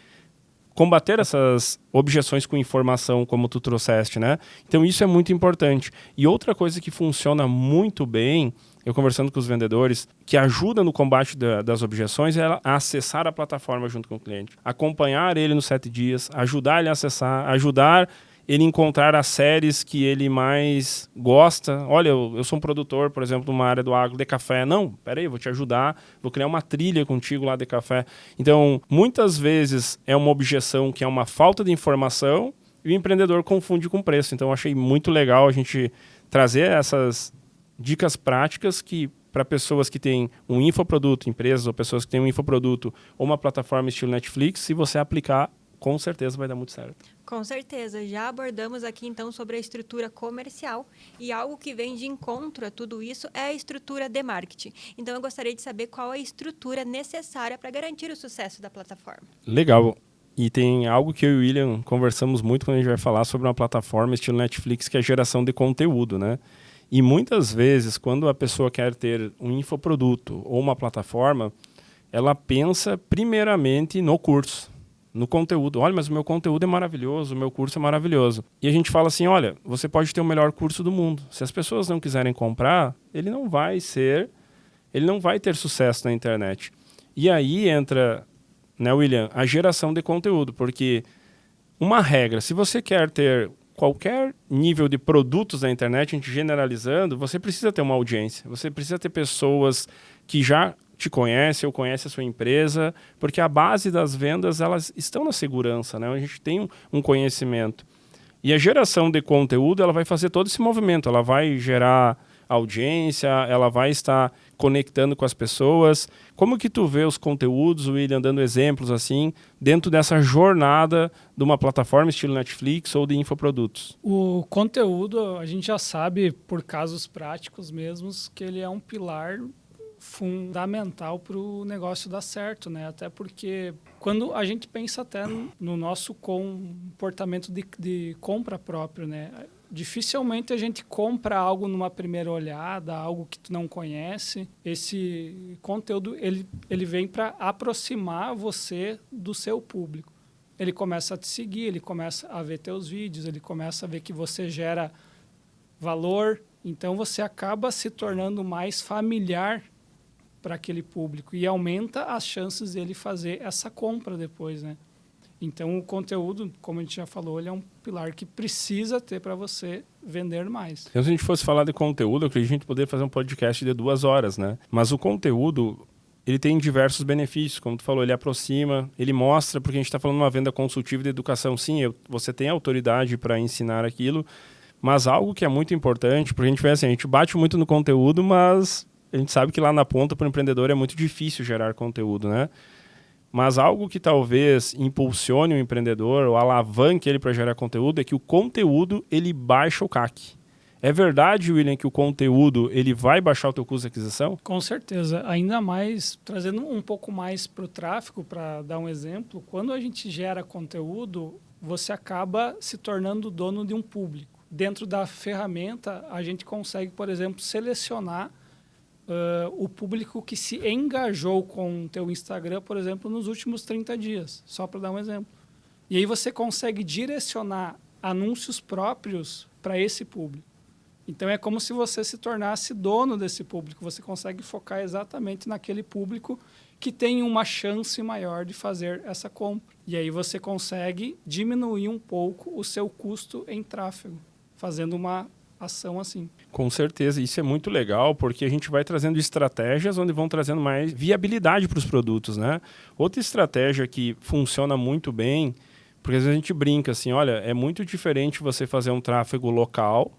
combater essas objeções com informação, como tu trouxeste, né? Então, isso é muito importante. E outra coisa que funciona muito bem, eu conversando com os vendedores, que ajuda no combate das objeções, é acessar a plataforma junto com o cliente. Acompanhar ele nos 7 dias, ajudar ele a acessar, ajudar ele encontrar as séries que ele mais gosta. Olha, eu sou um produtor, por exemplo, numa área do agro de café. Não, peraí, vou te ajudar, vou criar uma trilha contigo lá de café. Então, muitas vezes é uma objeção que é uma falta de informação e o empreendedor confunde com preço. Então, eu achei muito legal a gente trazer essas dicas práticas que para pessoas que têm um infoproduto, empresas ou pessoas que têm um infoproduto ou uma plataforma estilo Netflix, se você aplicar, com certeza vai dar muito certo. Com certeza. Já abordamos aqui, então, sobre a estrutura comercial e algo que vem de encontro a tudo isso é a estrutura de marketing. Então, eu gostaria de saber qual é a estrutura necessária para garantir o sucesso da plataforma. Legal. E tem algo que eu e o William conversamos muito quando a gente vai falar sobre uma plataforma estilo Netflix, que é a geração de conteúdo, né? E muitas vezes, quando a pessoa quer ter um infoproduto ou uma plataforma, ela pensa primeiramente no curso, no conteúdo. Olha, mas o meu conteúdo é maravilhoso, o meu curso é maravilhoso. E a gente fala assim, olha, você pode ter o melhor curso do mundo. Se as pessoas não quiserem comprar, ele não vai ser ele não vai ter sucesso na internet. E aí entra, né, William, a geração de conteúdo, porque uma regra, se você quer ter qualquer nível de produtos na internet, a gente generalizando, você precisa ter uma audiência, você precisa ter pessoas que já te conhecem ou conhecem a sua empresa, porque a base das vendas, elas estão na segurança, né? A gente tem um conhecimento. E a geração de conteúdo, ela vai fazer todo esse movimento, ela vai gerar audiência, ela vai estar conectando com as pessoas. Como que tu vê os conteúdos, William, dando exemplos assim, dentro dessa jornada de uma plataforma estilo Netflix ou de infoprodutos? O conteúdo, a gente já sabe, por casos práticos mesmos, que ele é um pilar fundamental para o negócio dar certo, né? Até porque quando a gente pensa até no nosso comportamento de compra próprio, né? Dificilmente a gente compra algo numa primeira olhada, algo que tu não conhece. Esse conteúdo, ele vem para aproximar você do seu público. Ele começa a te seguir, ele começa a ver teus vídeos, ele começa a ver que você gera valor. Então, você acaba se tornando mais familiar para aquele público e aumenta as chances dele fazer essa compra depois, né? Então, o conteúdo, como a gente já falou, ele é um pilar que precisa ter para você vender mais. Então, se a gente fosse falar de conteúdo, eu acredito que a gente poderia fazer um podcast de 2 horas, né? Mas o conteúdo, ele tem diversos benefícios, como tu falou, ele aproxima, ele mostra, porque a gente está falando de uma venda consultiva de educação, sim, você tem autoridade para ensinar aquilo, mas algo que é muito importante, porque a gente vê assim, a gente bate muito no conteúdo, mas a gente sabe que lá na ponta, para o empreendedor, é muito difícil gerar conteúdo, né? Mas algo que talvez impulsione o empreendedor ou alavanque ele para gerar conteúdo é que o conteúdo, ele baixa o CAC. É verdade, William, que o conteúdo ele vai baixar o teu custo de aquisição? Com certeza. Ainda mais, trazendo um pouco mais para o tráfego, para dar um exemplo, quando a gente gera conteúdo, você acaba se tornando dono de um público. Dentro da ferramenta, a gente consegue, por exemplo, selecionar o público que se engajou com o teu Instagram, por exemplo, nos últimos 30 dias, só para dar um exemplo. E aí você consegue direcionar anúncios próprios para esse público. Então, é como se você se tornasse dono desse público. Você consegue focar exatamente naquele público que tem uma chance maior de fazer essa compra. E aí você consegue diminuir um pouco o seu custo em tráfego, fazendo uma ação assim. Com certeza, isso é muito legal, porque a gente vai trazendo estratégias onde vão trazendo mais viabilidade para os produtos, né? Outra estratégia que funciona muito bem, porque às vezes a gente brinca assim, olha, é muito diferente você fazer um tráfego local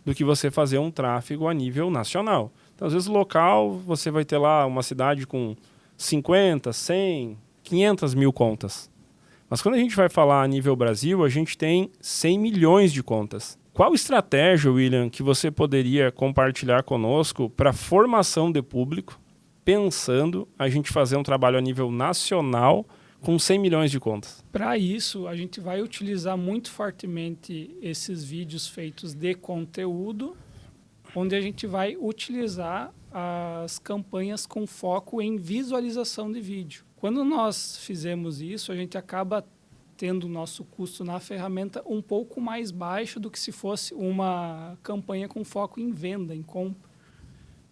do que você fazer um tráfego a nível nacional. Então, às vezes, local, você vai ter lá uma cidade com 50, 100, 500 mil contas. Mas quando a gente vai falar a nível Brasil, a gente tem 100 milhões de contas. Qual estratégia, William, que você poderia compartilhar conosco para formação de público, pensando a gente fazer um trabalho a nível nacional com 100 milhões de contas? Para isso, a gente vai utilizar muito fortemente esses vídeos feitos de conteúdo, onde a gente vai utilizar as campanhas com foco em visualização de vídeo. Quando nós fizemos isso, a gente acaba tendo o nosso custo na ferramenta um pouco mais baixo do que se fosse uma campanha com foco em venda, em compra.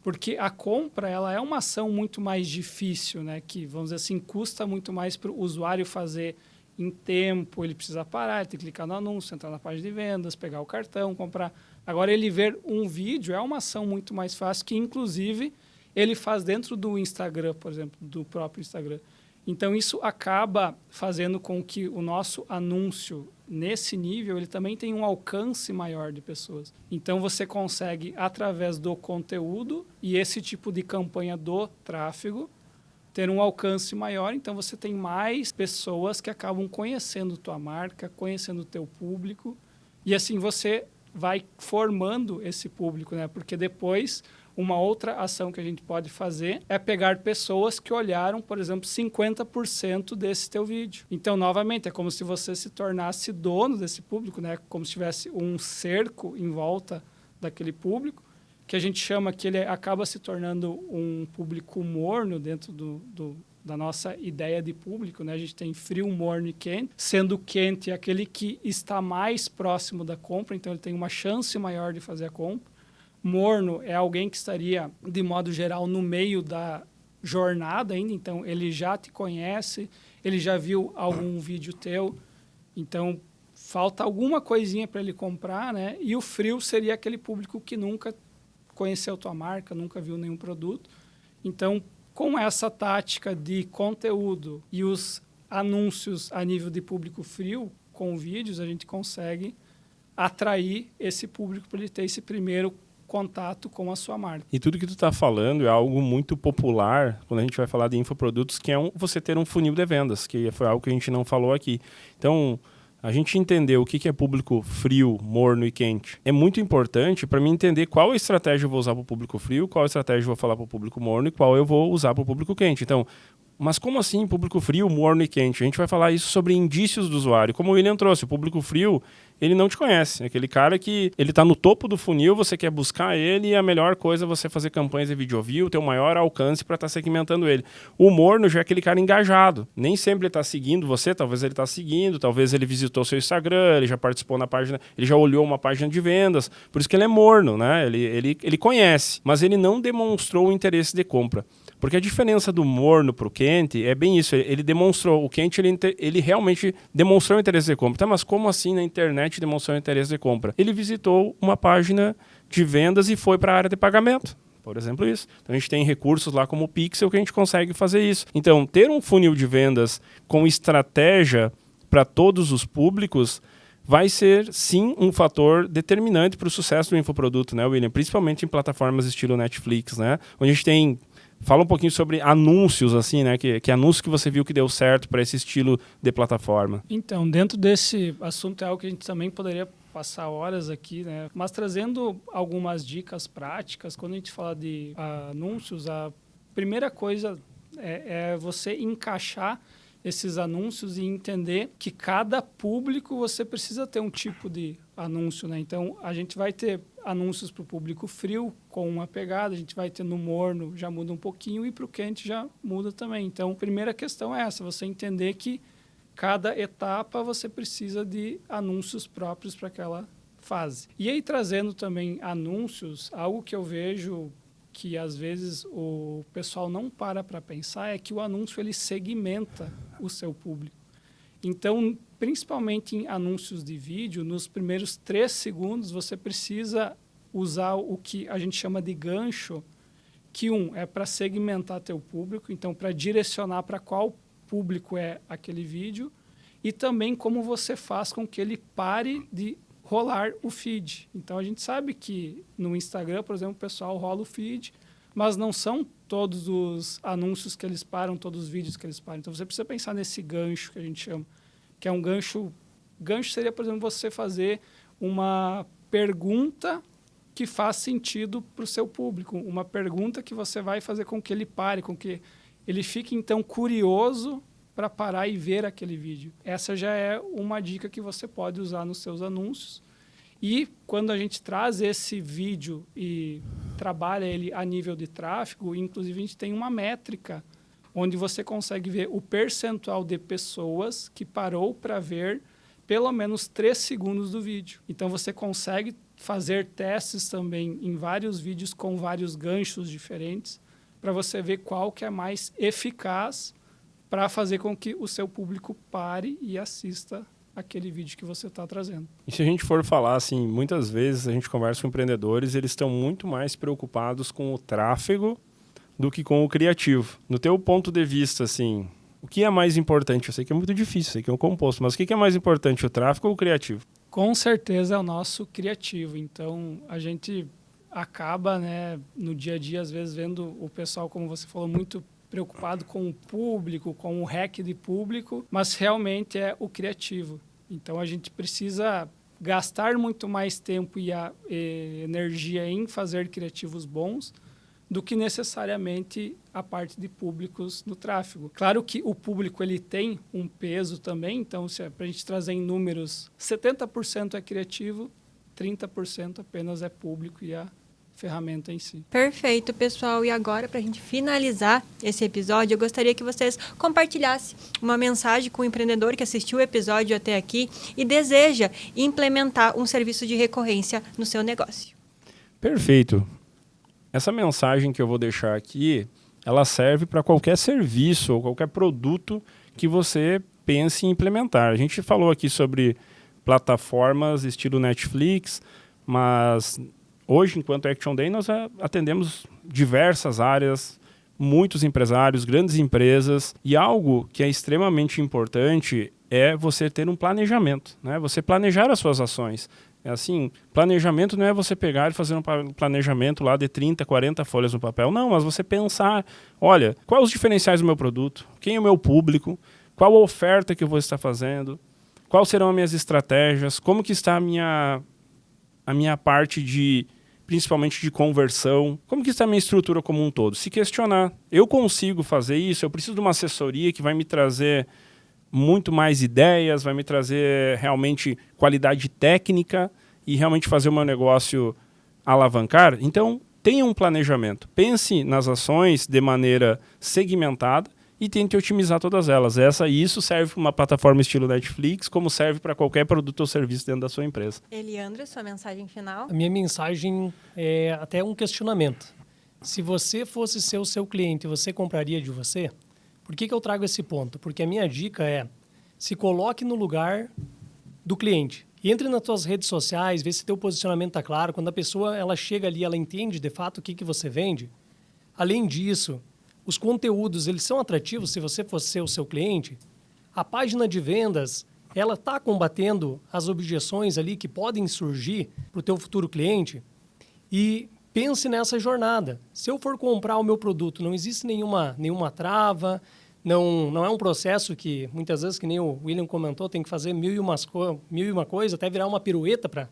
Porque a compra ela é uma ação muito mais difícil, né? Que, vamos dizer assim, custa muito mais para o usuário fazer em tempo. Ele precisa parar, ele tem que clicar no anúncio, entrar na página de vendas, pegar o cartão, comprar. Agora, ele ver um vídeo é uma ação muito mais fácil, que, inclusive, ele faz dentro do Instagram, por exemplo, do próprio Instagram. Então, isso acaba fazendo com que o nosso anúncio, nesse nível, ele também tem um alcance maior de pessoas. Então, você consegue, através do conteúdo e esse tipo de campanha do tráfego, ter um alcance maior. Então, você tem mais pessoas que acabam conhecendo tua marca, conhecendo o teu público. E assim, você vai formando esse público, né? Porque depois, uma outra ação que a gente pode fazer é pegar pessoas que olharam, por exemplo, 50% desse teu vídeo. Então, novamente, é como se você se tornasse dono desse público, né? Como se tivesse um cerco em volta daquele público, que a gente chama que ele acaba se tornando um público morno dentro da nossa ideia de público, né? A gente tem frio, morno e quente, sendo quente aquele que está mais próximo da compra, então ele tem uma chance maior de fazer a compra. Morno é alguém que estaria, de modo geral, no meio da jornada ainda, então ele já te conhece, ele já viu algum vídeo teu, então falta alguma coisinha para ele comprar, né? E o frio seria aquele público que nunca conheceu tua marca, nunca viu nenhum produto. Então, com essa tática de conteúdo e os anúncios a nível de público frio, com vídeos, a gente consegue atrair esse público para ele ter esse primeiro contato com a sua marca. E tudo que tu está falando é algo muito popular quando a gente vai falar de infoprodutos, que é você ter um funil de vendas, que foi algo que a gente não falou aqui. Então, a gente entender o que é público frio, morno e quente é muito importante para mim entender qual estratégia eu vou usar para o público frio, qual estratégia eu vou falar para o público morno e qual eu vou usar para o público quente. Então, mas como assim público frio, morno e quente? A gente vai falar isso sobre indícios do usuário. Como o William trouxe, o público frio, ele não te conhece. É aquele cara que ele está no topo do funil, você quer buscar ele e a melhor coisa é você fazer campanhas de video view, ter o maior alcance para estar segmentando ele. O morno já é aquele cara engajado. Nem sempre ele está seguindo você, talvez ele está seguindo, talvez ele visitou seu Instagram, ele já participou na página, ele já olhou uma página de vendas. Por isso que ele é morno, né? Ele conhece, mas ele não demonstrou o interesse de compra. Porque a diferença do morno para o quente é bem isso. Ele demonstrou, o quente ele realmente demonstrou o interesse de compra. Tá, mas como assim na internet demonstrou o interesse de compra? Ele visitou uma página de vendas e foi para a área de pagamento. Por exemplo, isso. Então, a gente tem recursos lá como o Pixel que a gente consegue fazer isso. Então, ter um funil de vendas com estratégia para todos os públicos vai ser, sim, um fator determinante para o sucesso do infoproduto, né, William? Principalmente em plataformas estilo Netflix, né? Onde a gente tem... Fala um pouquinho sobre anúncios, assim, né? Que anúncio que você viu que deu certo para esse estilo de plataforma? Então, dentro desse assunto é algo que a gente também poderia passar horas aqui, né? Mas trazendo algumas dicas práticas, quando a gente fala de anúncios, a primeira coisa é você encaixar esses anúncios e entender que cada público você precisa ter um tipo de anúncio, né? Então, a gente vai ter anúncios para o público frio com uma pegada, a gente vai ter no morno, já muda um pouquinho, e para o quente já muda também. Então, a primeira questão é essa, você entender que cada etapa você precisa de anúncios próprios para aquela fase. E aí, trazendo também anúncios, algo que eu vejo que às vezes o pessoal não para pensar é que o anúncio ele segmenta o seu público. Então, principalmente em anúncios de vídeo, nos primeiros 3 segundos você precisa usar o que a gente chama de gancho, que é para segmentar teu público, então para direcionar para qual público é aquele vídeo, e também como você faz com que ele pare de rolar o feed. Então, a gente sabe que no Instagram, por exemplo, o pessoal rola o feed, mas não são todos os anúncios que eles param, todos os vídeos que eles param. Então, você precisa pensar nesse gancho que a gente chama, que é um gancho... Gancho seria, por exemplo, você fazer uma pergunta que faz sentido para o seu público, uma pergunta que você vai fazer com que ele pare, com que ele fique, então, curioso para parar e ver aquele vídeo. Essa já é uma dica que você pode usar nos seus anúncios. E quando a gente traz esse vídeo e trabalha ele a nível de tráfego, inclusive a gente tem uma métrica onde você consegue ver o percentual de pessoas que parou para ver pelo menos 3 segundos do vídeo. Então você consegue fazer testes também em vários vídeos com vários ganchos diferentes para você ver qual que é mais eficaz para fazer com que o seu público pare e assista aquele vídeo que você está trazendo. E se a gente for falar, assim, muitas vezes a gente conversa com empreendedores, eles estão muito mais preocupados com o tráfego do que com o criativo. No teu ponto de vista, assim, o que é mais importante? Eu sei que é muito difícil, eu sei que é um composto, mas o que é mais importante, o tráfego ou o criativo? Com certeza é o nosso criativo. Então, a gente acaba, né, no dia a dia, às vezes, vendo o pessoal, como você falou, muito preocupado com o público, com o hack de público, mas realmente é o criativo. Então, a gente precisa gastar muito mais tempo e energia em fazer criativos bons do que necessariamente a parte de públicos no tráfego. Claro que o público ele tem um peso também, então, se é para a gente trazer em números, 70% é criativo, 30% apenas é público e a ferramenta em si. Perfeito, pessoal. E agora, para a gente finalizar esse episódio, eu gostaria que vocês compartilhassem uma mensagem com o empreendedor que assistiu o episódio até aqui e deseja implementar um serviço de recorrência no seu negócio. Perfeito. Essa mensagem que eu vou deixar aqui, ela serve para qualquer serviço ou qualquer produto que você pense em implementar. A gente falou aqui sobre plataformas estilo Netflix, mas hoje, enquanto Action Day, nós atendemos diversas áreas, muitos empresários, grandes empresas, e algo que é extremamente importante é você ter um planejamento, né? Você planejar as suas ações. É assim, planejamento não é você pegar e fazer um planejamento lá de 30, 40 folhas no papel. Não, mas você pensar, olha, quais os diferenciais do meu produto? Quem é o meu público? Qual a oferta que eu vou estar fazendo? Quais serão as minhas estratégias? Como que está a minha parte principalmente de conversão? Como que está a minha estrutura como um todo? Se questionar, eu consigo fazer isso? Eu preciso de uma assessoria que vai me trazer muito mais ideias, vai me trazer realmente qualidade técnica e realmente fazer o meu negócio alavancar? Então, tenha um planejamento. Pense nas ações de maneira segmentada e tente otimizar todas elas. Isso serve para uma plataforma estilo Netflix, como serve para qualquer produto ou serviço dentro da sua empresa. Eliandro, sua mensagem final? A minha mensagem é até um questionamento. Se você fosse ser o seu cliente, você compraria de você? Por que eu trago esse ponto? Porque a minha dica é, se coloque no lugar do cliente. Entre nas suas redes sociais, vê se teu posicionamento está claro. Quando a pessoa ela chega ali, ela entende de fato o que você vende. Além disso, os conteúdos, eles são atrativos se você fosse ser o seu cliente? A página de vendas, ela está combatendo as objeções ali que podem surgir para o teu futuro cliente? E pense nessa jornada. Se eu for comprar o meu produto, não existe nenhuma trava, não é um processo que, muitas vezes, que nem o William comentou, tem que fazer mil e uma coisa, até virar uma pirueta para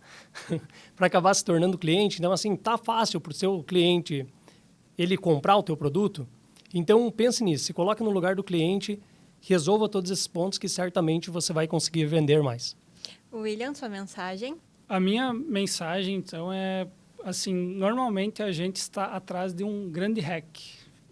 acabar se tornando cliente. Então, assim, tá fácil para o seu cliente ele comprar o teu produto? Então, pense nisso, se coloque no lugar do cliente, resolva todos esses pontos que certamente você vai conseguir vender mais. William, sua mensagem? A minha mensagem, então, é assim, normalmente a gente está atrás de um grande hack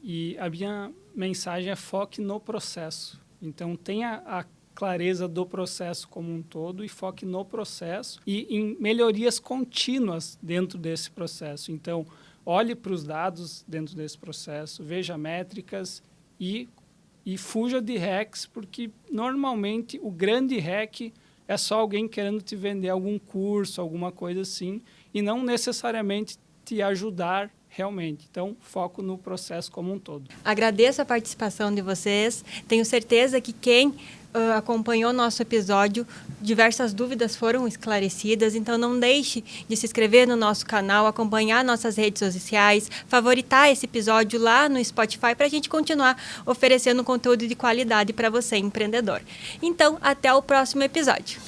e a minha mensagem é foque no processo. Então, tenha a clareza do processo como um todo e foque no processo e em melhorias contínuas dentro desse processo. Então, olhe para os dados dentro desse processo, veja métricas e fuja de hacks, porque normalmente o grande hack é só alguém querendo te vender algum curso, alguma coisa assim, e não necessariamente te ajudar realmente. Então, foco no processo como um todo. Agradeço a participação de vocês. Tenho certeza que quem acompanhou nosso episódio, diversas dúvidas foram esclarecidas, então não deixe de se inscrever no nosso canal, acompanhar nossas redes sociais, favoritar esse episódio lá no Spotify para a gente continuar oferecendo conteúdo de qualidade para você, empreendedor. Então, até o próximo episódio.